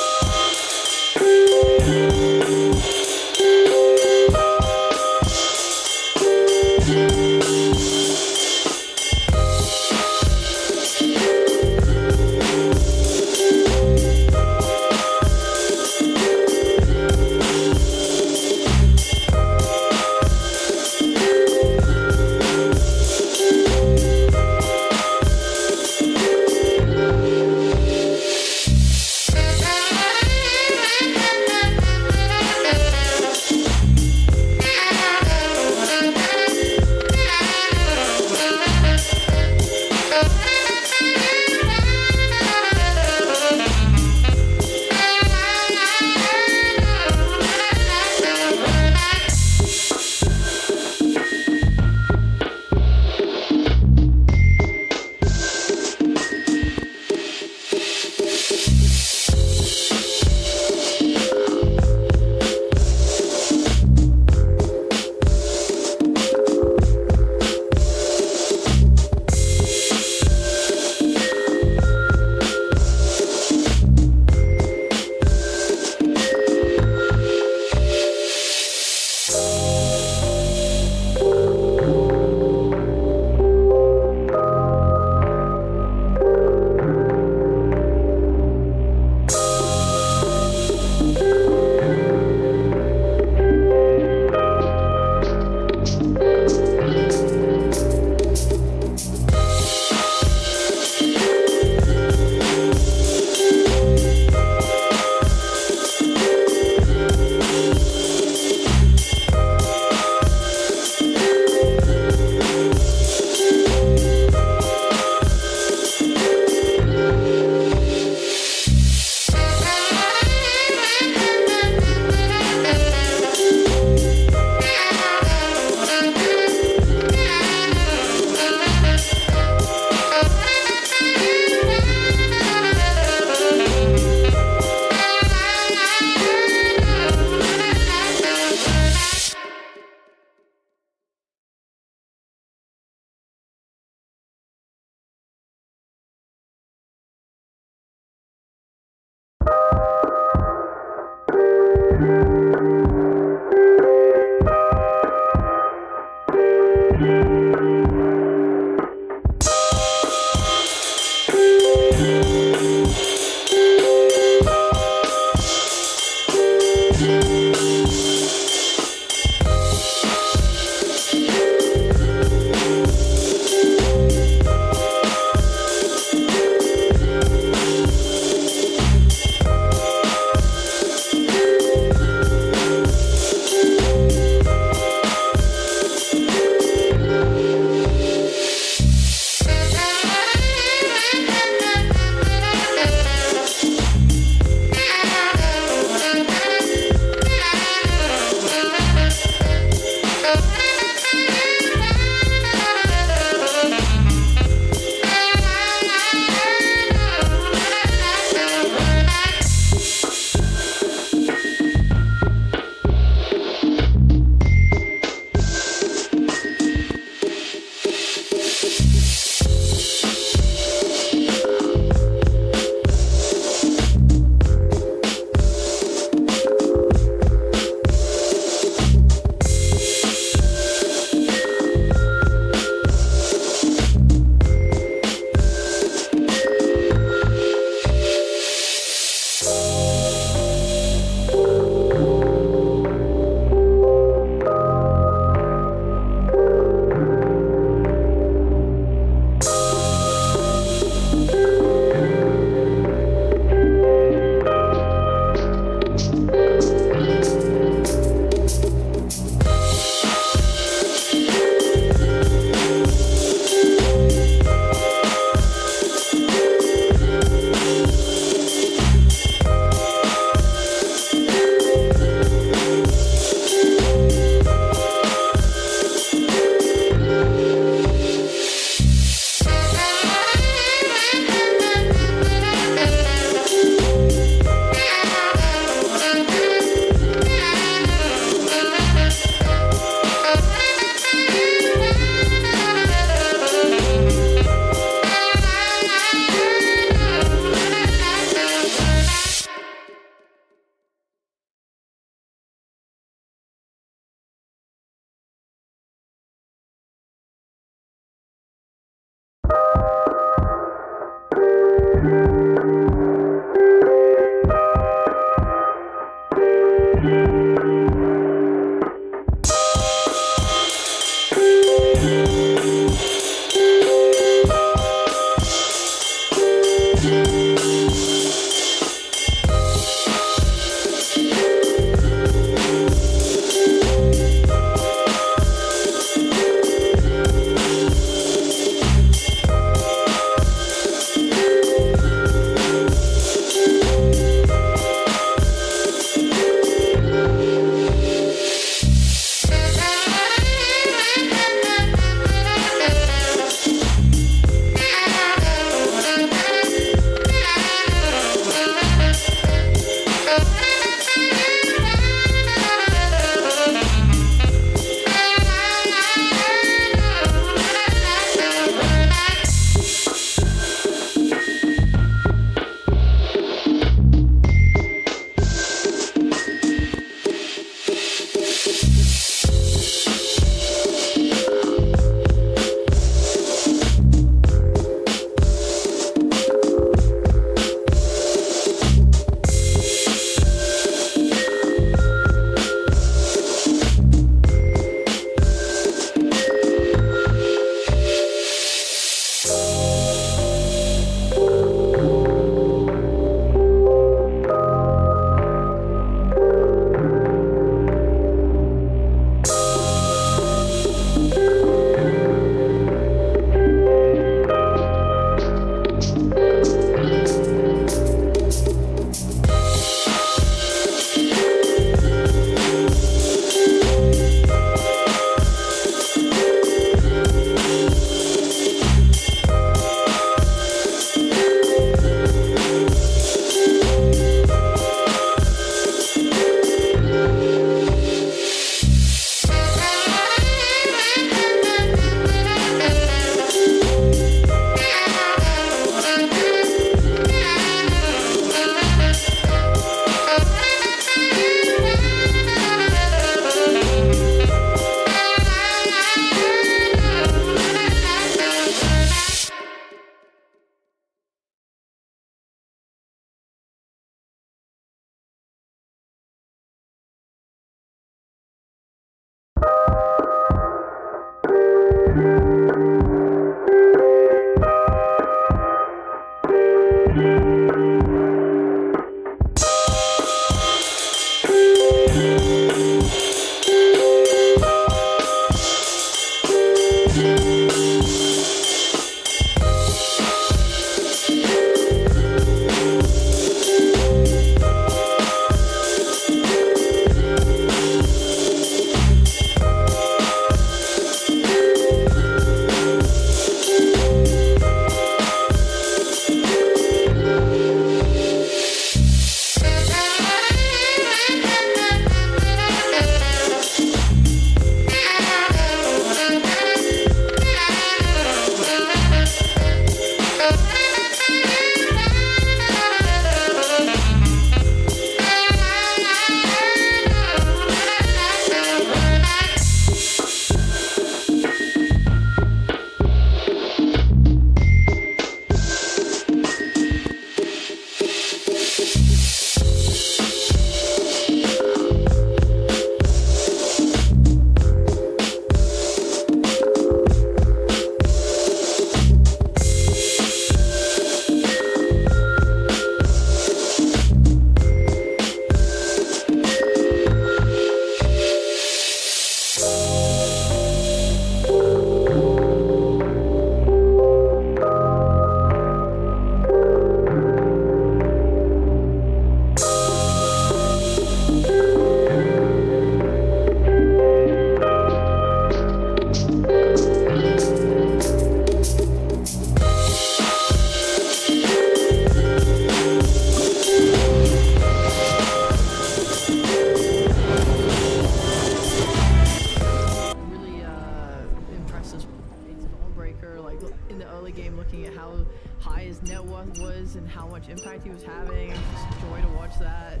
much impact he was having. It was just a joy to watch that.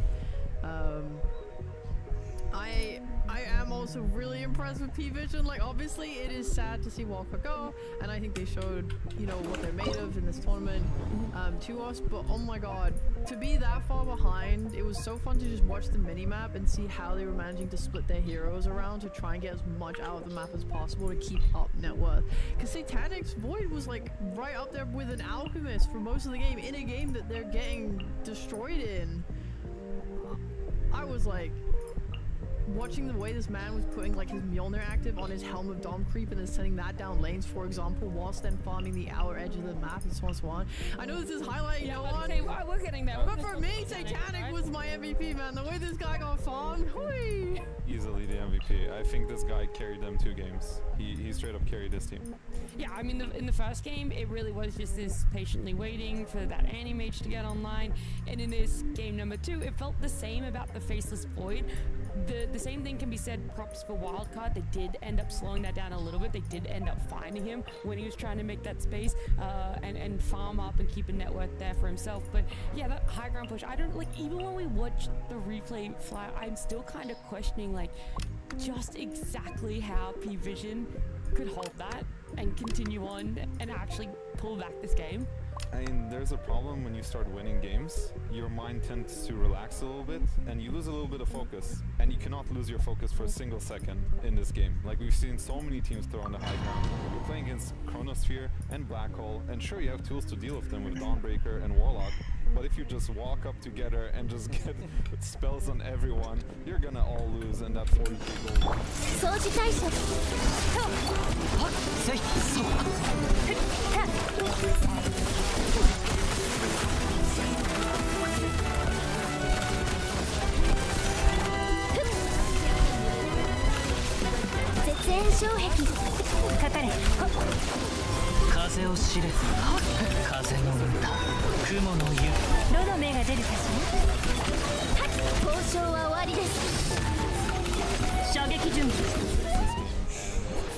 I am also really impressed with P-Vision. Like, obviously, it is sad to see Walker go, and I think they showed, you know, what they're made of in this tournament to us. But oh my god, to be that far behind, it was so fun to just watch the mini-map and see how they were managing to split their heroes around to try and get as much out of the map as possible to keep up net worth. Because Satanic's Void was like right up there with an Alchemist for most of the game, in a game that they're getting destroyed in. I was like, watching the way this man was putting like his Mjolnir active on his Helm of Dom creep and then sending that down lanes, for example, whilst then farming the outer edge of the map in Swan. I know this is highlighting no one, we're getting there. but for me, Satanic was my MVP, man. The way this guy got farmed, hui! Easily the MVP. I think this guy carried them 2 games. He straight up carried this team. Yeah, I mean, in the first game, it really was just this patiently waiting for that anti-mage to get online. And in this game number 2, it felt the same about the Faceless Void. The same thing can be said props for Wildcard. They did end up slowing that down a little bit. They did end up finding him when he was trying to make that space and farm up and keep a net worth there for himself. But yeah, that high ground push, I don't like, even when we watch the replay fly, I'm still kind of questioning like just exactly how P-Vision could hold that and continue on and actually pull back this game. I mean, there's a problem when you start winning games. Your mind tends to relax a little bit and you lose a little bit of focus. And you cannot lose your focus for a single second in this game. Like, we've seen so many teams throw on the high ground. You're playing against Chronosphere and Black Hole, and sure, you have tools to deal with them with Dawnbreaker and Warlock. But if you just walk up together and just get spells on everyone, you're gonna all lose, and that 40k gold.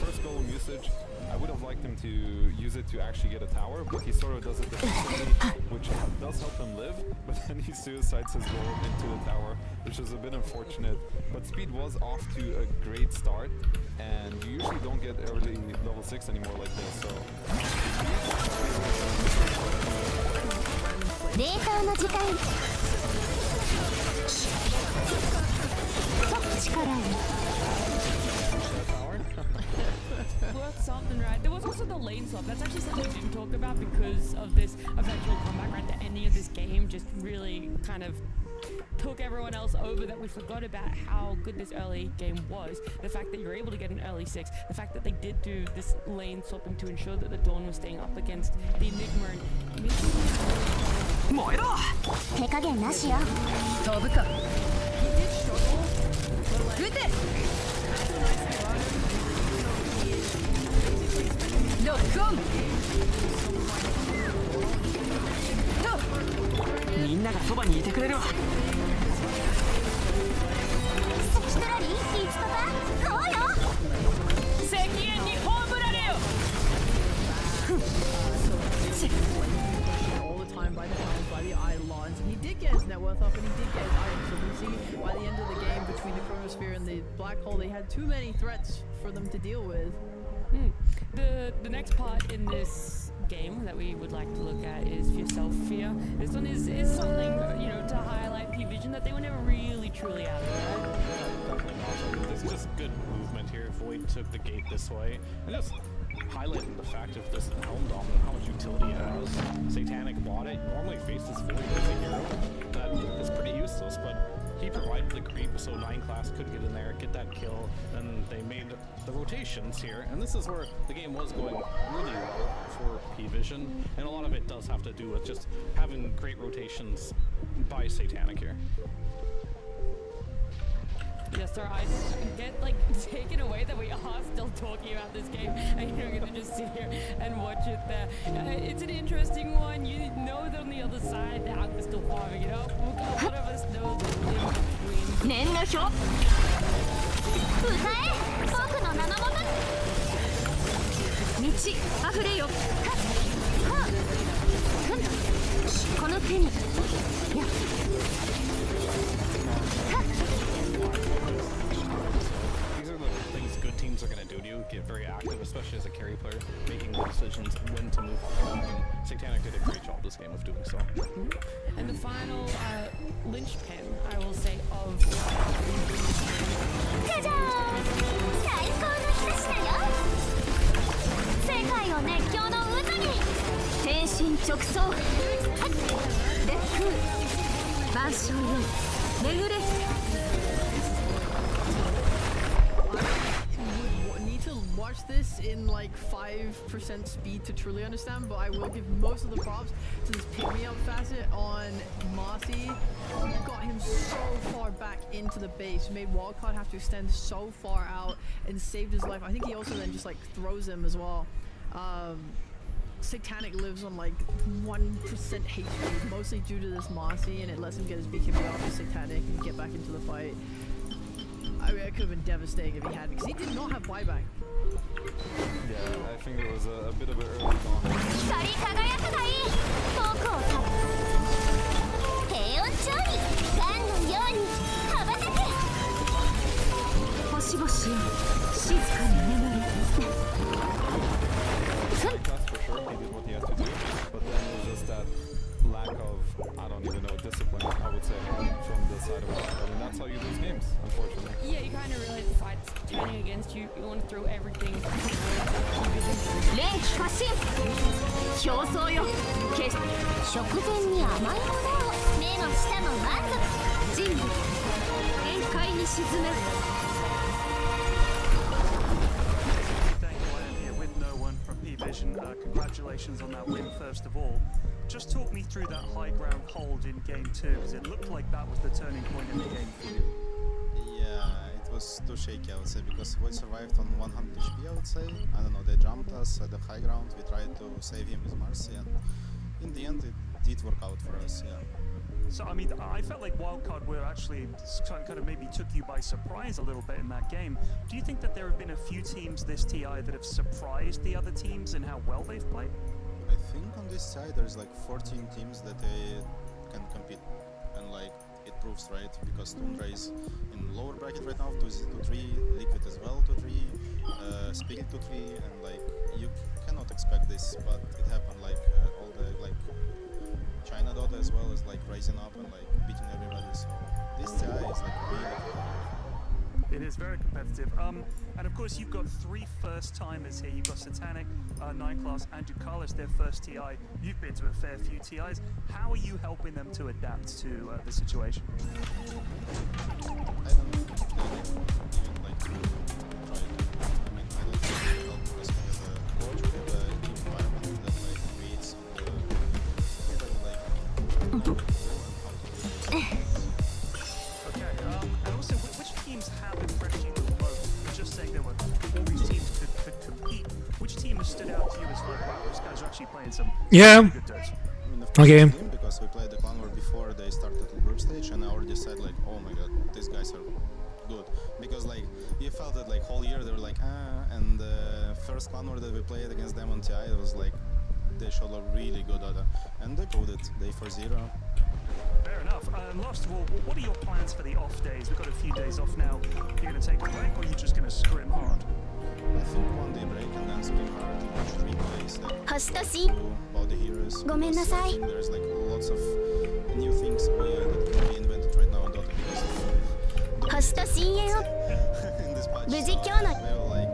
First goal usage, I would have liked him to use it to actually get a tower, but he sort of does it defensively, which does help him live, but then he suicides his goal into the tower, which is a bit unfortunate. But Speed was off to a great start, and you usually don't get early level 6 anymore like this, so... Worth something, right? There was also the lane swap. That's actually something we didn't talk about because of this eventual comeback right at the ending of this game. Just really kind of took everyone else over, that we forgot about how good this early game was. The fact that you're able to get an early 6, the fact that they did do this lane swapping to ensure that the Dawn was staying up against the Enigma and he did struggle, but like, all the time by the helms, by the Eidolons, and he did get his net worth up and he did get his items. So we see by the end of the game between the Chronosphere and the Black Hole, they had too many threats for them to deal with. The next part in this game that we would like to look at is Yourself Fear. This one is something, you know, to highlight P-Vision that they were never really truly out of, right? Definitely not. There's just good movement here. Void took the gate this way, and just highlighting the fact of this Helm Dom and how much utility it has. Satanic bought it. Normally faces Void as a hero. That is pretty useless, but he provided the creep so 9 class could get in there, get that kill, and they made the rotations here. And this is where the game was going really well for P-Vision, and a lot of it does have to do with just having great rotations by Satanic here. Yes, sir. I get like taken away that we are still talking about this game, and you're gonna just sit here and watch it there. It's an interesting one. You know that on the other side, the Alk is still farming it up. A lot of us know the in between. この手にやThese are the things good teams are going to do to you. Get very active, especially as a carry player, making decisions when to move on. And Satanic did a great job this game of doing so. And the final linchpin, I will say, of じゃじゃーん最高の一品よ世界を熱狂の渦に天心直送烈風万象よ巡れ Need to watch this in like 5% speed to truly understand, but I will give most of the props to this pick-me-up facet on Marcy. Got him so far back into the base, made Wildcard have to extend so far out and saved his life. I think he also then just like throws him as well. Satanic lives on like 1% HP, mostly due to this Marcy, and it lets him get his BKB off of Satanic and get back into the fight. I mean, it could have been devastating if he had, because he did not have buyback. Yeah, I think it was a bit of an early dawn. 光り輝くがいい僕をた平穏調理ガンのように羽ばたけ星々よ静かに眠れ That's for sure, he did what he had to do, but then it was just that lack of, I don't even know, discipline, I would say, from the side of it. I mean, that's how you lose games, unfortunately. yeah, you kind of realize the fight's turning against you. You want to throw everything. 連気過信競争よ決食前に甘いものを目も舌も満足人類限界に沈め with no one from P-Vision. Congratulations on that win, first of all. Just talk me through that high ground hold in game 2, because it looked like that was the turning point in the game for you. Yeah, it was too shaky, I would say, because we survived on 100 HP, I would say. I don't know, they jumped us at the high ground, we tried to save him with Marcy, and in the end it did work out for us, yeah. So, I mean, I felt like Wildcard were actually kind of maybe took you by surprise a little bit in that game. Do you think that there have been a few teams this TI that have surprised the other teams in how well they've played? I think on this side there's like 14 teams that they can compete, and like it proves, right, because Tundra is in lower bracket right now, 2-3, Liquid as well 2-3, Spirit 2-3, and like you cannot expect this, but it happened. Like all the like China Dota as well is like rising up and like beating everybody, so this TI is like really It is very competitive. And of course, you've got 3 first-timers here. You've got Satanic, 9 Class, and Ducalis, their first TI. You've been to a fair few TIs. How are you helping them to adapt to the situation? I don't know, they even like try to, I mean, I don't think it help because we have a coach, we have a team environment that like creates everybody like Okay, and also, which teams have impressed you the most? Just saying there were all these teams could compete. Which team has stood out to you as like, wow, those guys are actually playing some Yeah. good dirt? I mean, of course, Okay. it's team, because we played the Clan War before they started the group stage, and I already said like, oh my god, these guys are good, because like you felt that like whole year they were like and the first Clan War that we played against them on TI, it was like they showed a really good data, and they proved it. They 4-0. Fair enough. Last of all, what are your plans for the off days? We've got a few days off now. You're going to take a break, or are you just going to scrim hard? I think one day break and then scream hard, watch 3 plays, like Hositoshi about the heroes. ごめんなさい because I think there's like lots of new things that can be invented right now in Dota because of 星と深淵を in this patch. 無事今日の we were like,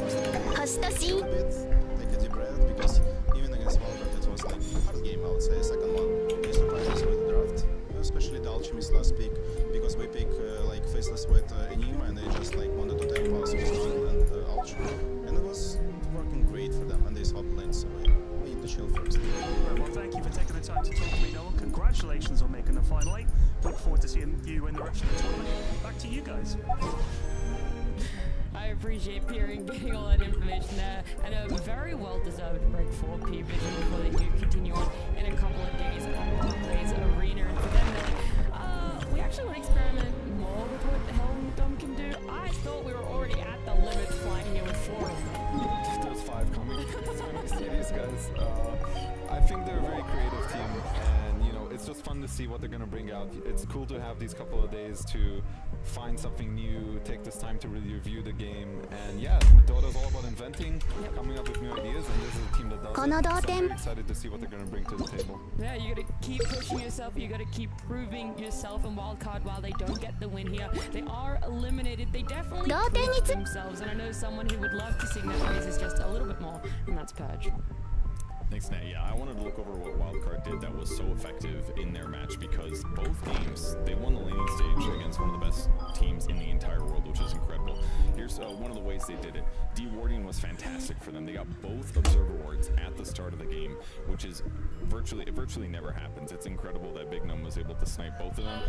first of all, 星と chill 深 a bit, take a deep breath, because even against Valorant it was like a hard game, I would say. Second one, they surprised us with the draft, especially the Alchemist last pick, because we pick like Faceless with Enigma, and they just like wanted to tank us with Stun and Alch, and it was working great for them, and they swapped lanes, so yeah, we need to chill first. Well, thank you for taking the time to talk to me, Noah. Congratulations on making the final 8. Look forward to seeing you in the rest of the tournament. Back to you guys. I appreciate Pierre getting all that information there, and a very well-deserved break for P-Vision before they do continue on in a couple of days on Plays Arena. And for them, they're like, we actually want to experiment more with what the Helm Dome can do. I thought we were already at the limit flying here with 4 of them. There's 5 coming. I see these guys. I I think they're a very creative team, and you know, it's just fun to see what they're going to bring out. It's cool to have these couple of days to find something new, take this time to really review the game, and yeah, Dota's all about inventing, coming up with new ideas, and this is a team that does it. So I'm very excited to see what they're going to bring to the table. Yeah, you gotta keep pushing yourself, you gotta keep proving yourself in wildcard while they don't get the win here. They are eliminated, they definitely proved themselves, and I know someone who would love to sing their praises just a little bit more, and that's Purge. Thanks, Nat. Yeah, I wanted to look over what Wildcard did that was so effective in their match, because both games, they won the laning stage against one of the best teams in the entire world, which is incredible. Here's one of the ways they did it. Dewarding was fantastic for them. They got both observer wards at the start of the game, which is it virtually never happens. It's incredible that Big Num was able to snipe both of them.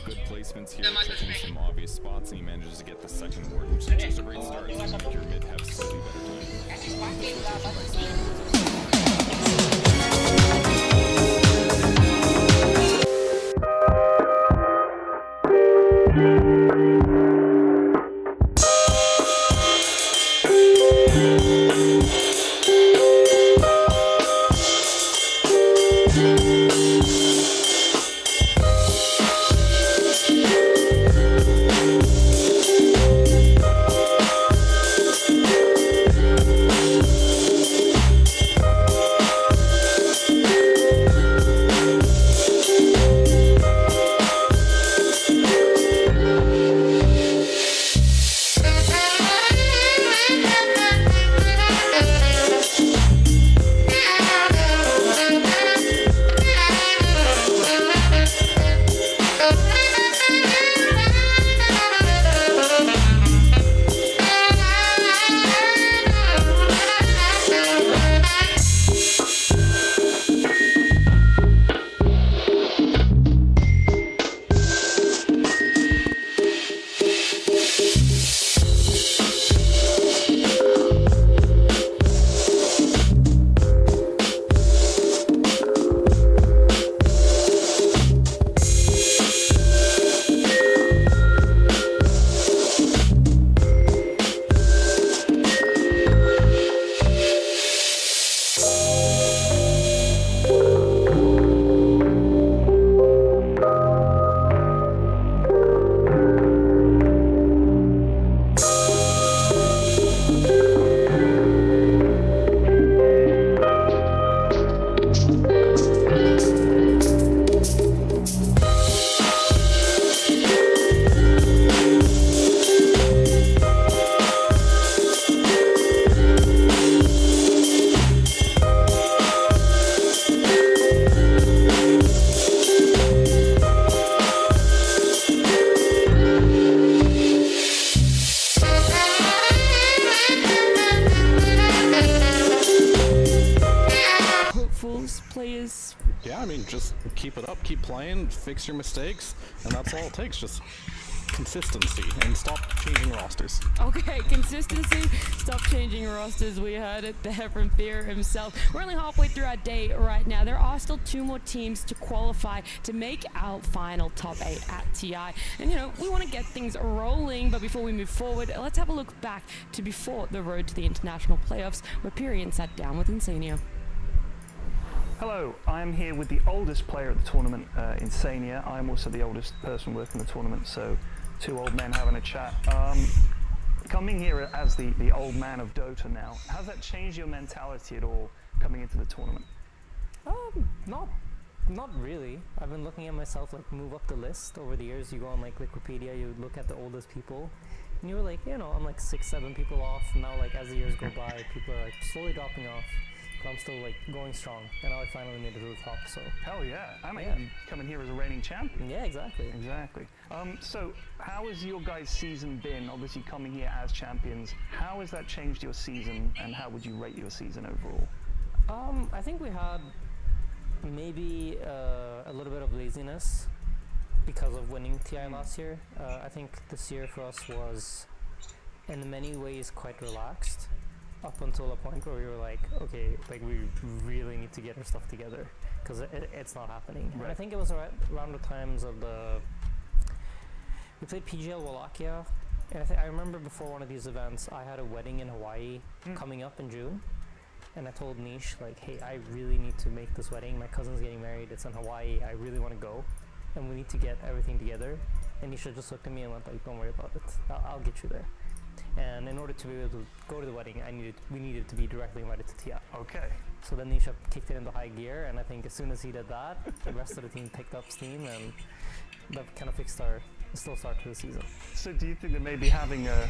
Good placements here, touching some obvious spots, and he manages to get the second ward, which is just a great start to make your mid have slightly better time. Players. Yeah, I mean, just keep it up, keep playing, fix your mistakes, and that's all it takes. Just consistency and stop changing rosters. Okay, consistency, stop changing rosters. We heard it there from Fear himself. We're only halfway through our day right now. There are still 2 more teams to qualify to make our final top 8 at TI. And you know, we want to get things rolling, but before we move forward, let's have a look back to before the road to the international playoffs, where Pyrian sat down with Insania. Hello, I am here with the oldest player at the tournament, Insania. I'm also the oldest person working the tournament, so 2 old men having a chat. Coming here as the old man of Dota now, has that changed your mentality at all coming into the tournament? Not really. I've been looking at myself like move up the list over the years. You go on like Wikipedia, you look at the oldest people, and you were like, you know, I'm like 6-7 people off. Now like as the years go by, people are like slowly dropping off. But I'm still like going strong, and now I finally made it to the top. So hell yeah! I mean, you coming here as a reigning champion. Yeah, exactly. Exactly. So how has your guys' season been? Obviously, coming here as champions, how has that changed your season, and how would you rate your season overall? I think we had maybe a little bit of laziness because of winning TI last year. I think this year for us was, in many ways, quite relaxed. Up until a point where we were like, okay, like we really need to get our stuff together because it's not happening. Right. And I think it was around the times of we played PGL Wallachia, and I remember before one of these events, I had a wedding in Hawaii coming up in June, and I told Nish, like, hey, I really need to make this wedding. My cousin's getting married. It's in Hawaii. I really want to go, and we need to get everything together. And Nisha just looked at me and went like, don't worry about it. I'll get you there. And in order to be able to go to the wedding, we needed to be directly invited to TI. Okay. So then Nisha kicked it into high gear, and I think as soon as he did that, the rest of the team picked up steam, and that kind of fixed our slow start to the season. So do you think that maybe having a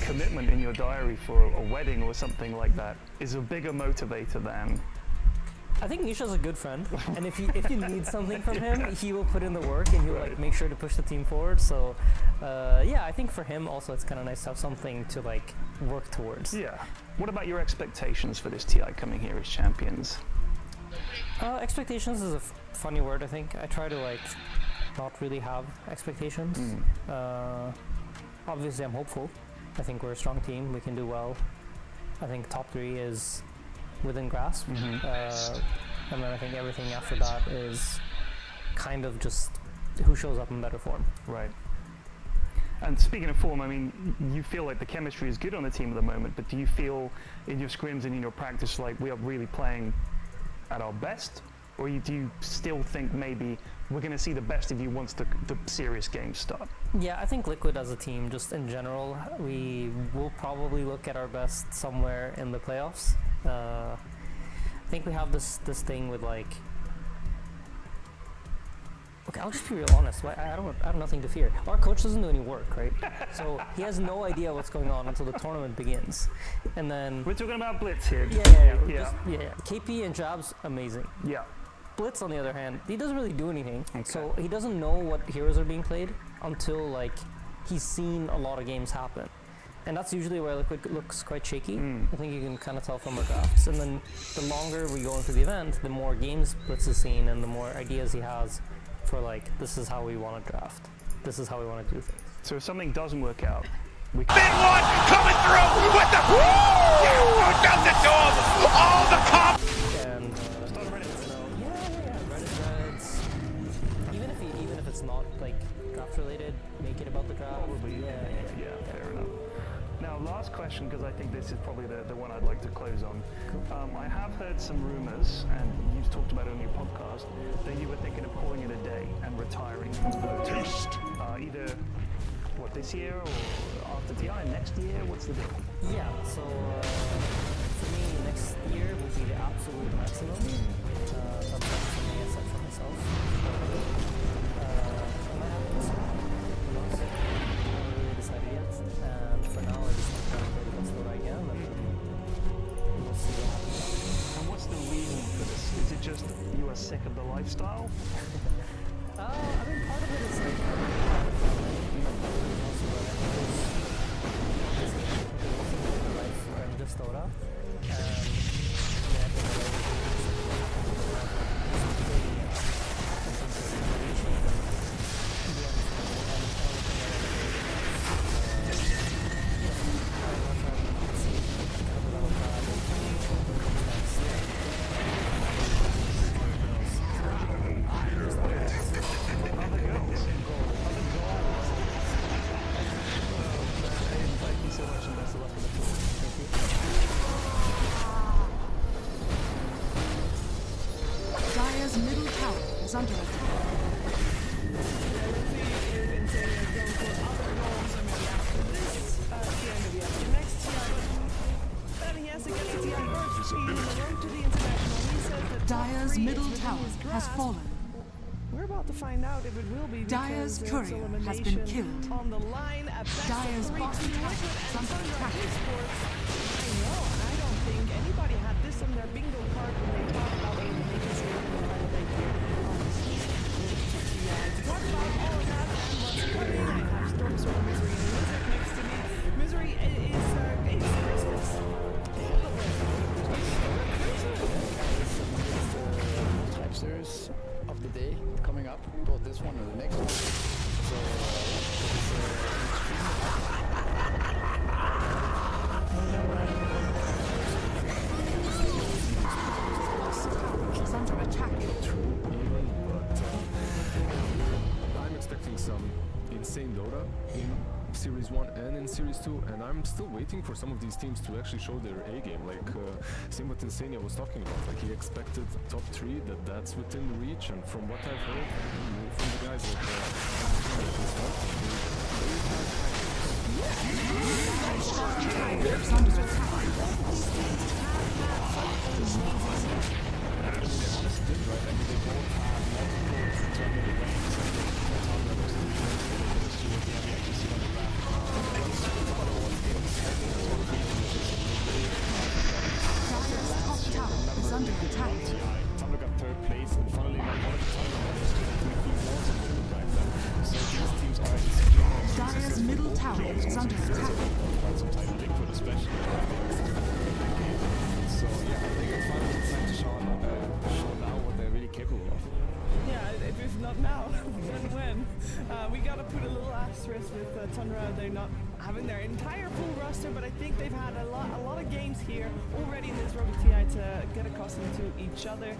commitment in your diary for a wedding or something like that is a bigger motivator than... I think Nisha's a good friend, and if you need something from him, he will put in the work and he'll like make sure to push the team forward. So yeah, I think for him also it's kind of nice to have something to like work towards. Yeah. What about your expectations for this TI coming here as champions? Expectations is a funny word, I think. I try to like not really have expectations. Obviously I'm hopeful. I think we're a strong team, we can do well. I think top 3 is within grasp, and then I think everything after that is kind of just who shows up in better form. Right. And speaking of form, I mean, you feel like the chemistry is good on the team at the moment, but do you feel in your scrims and in your practice like we are really playing at our best? Or do you still think maybe we're going to see the best of you once the serious games start? Yeah, I think Liquid as a team, just in general, we will probably look at our best somewhere in the playoffs. I think we have this thing with like... Okay, I'll just be real honest. I have nothing to fear. Our coach doesn't do any work, right? So he has no idea what's going on until the tournament begins, and then we're talking about Blitz here. Yeah. KP and Jabs, amazing. Yeah. Blitz, on the other hand, he doesn't really do anything. Okay. So he doesn't know what heroes are being played until like he's seen a lot of games happen, and that's usually where Liquid looks quite shaky. I think you can kind of tell from our drafts. And then the longer we go into the event, the more games Blitz has seen and the more ideas he has for like, this is how we want to draft. This is how we want to do things. So if something doesn't work out, we Big one coming through with the... Yeah, who does it to him? All the comp... And Reddit. Even if it's not like draft related, make it about the draft. Probably. Yeah, fair enough. Now, last question, because I think this is probably the one I'd like to close on. I have heard some rumors, and you've talked about it on your podcast, that you were thinking of calling it a day and retiring from Dota. Either, this year or after TI, next year? What's the deal? Yeah, so for me, next year will be the absolute maximum. That's something I set for myself. I might have this one. Who knows? I haven't really decided yet. And for now, I just want to play the best that I can, and we'll see what happens. And what's the reason for this? Is it just you are sick of the lifestyle? I mean, part of it is like just Dota, Dire's middle tower has fallen. We're about to find out if it will be Dire's courier has been killed. On the line at Dire's bottom tower is under attack. I know, and I don't think anybody had this on their bingo card when they talked about eliminations in the final day here. To talk about all of that and what's coming, I have Stormstorm, Misery, and Lizard next to me. Misery is Christmas. Series of the day coming up, both this one and the next one. So It's under attack. I'm expecting some insane Dota in Series 1 and in Series 2, and I'm still waiting for some of these teams to actually show their A game. Like same what Insania was talking about. Like he expected top 3, that's within reach, and from what I've heard from the guys like is under attack. Thunder got 3rd place, and finally one of the so these teams are Dire's middle tower is under attack. Liquid especially. So yeah, I think it's finally time to show now what they're really capable of. Yeah, if not now, then when? We gotta put a little asterisk with Tundra. They're not having their entire full roster, but I think they've had a lot of games here already in this Road to TI to get accustomed to each other.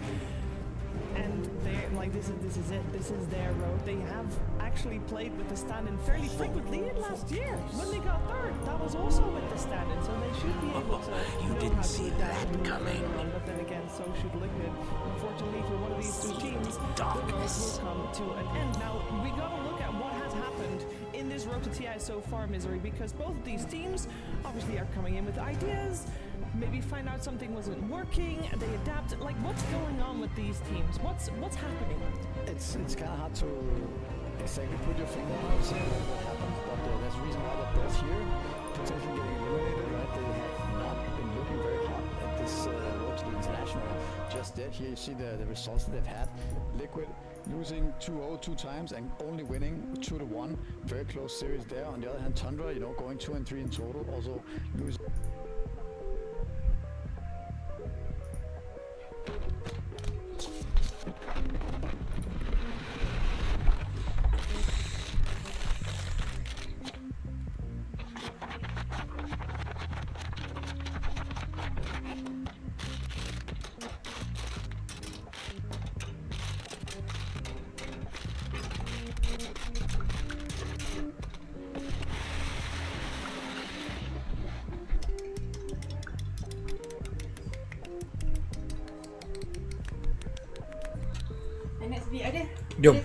And they're like, this is it. This is their road. They have actually played with the stand-in fairly frequently last year when they got 3rd. That was also with the stand-in, so they should be able to know how to adapt and move on. But then again, so should Liquid. Unfortunately for one of these two teams, the road will come to an end. Now we gotta look at what has happened in this Road to TI so far, Misery, because both of these teams obviously are coming in with ideas. Maybe find out something wasn't working, they adapt. Like, what's going on with these teams? What's happening? It's kind of hard to exactly put your finger on and say what happened, but there's a reason why they're both here, potentially getting eliminated, right? They have not been looking very hot at this Road to the International just yet. Here you see the results that they've had. Liquid losing 2-0 2 times and only winning 2-1. Very close series there. On the other hand, Tundra, going 2 and 3 in total, also losing. Jom.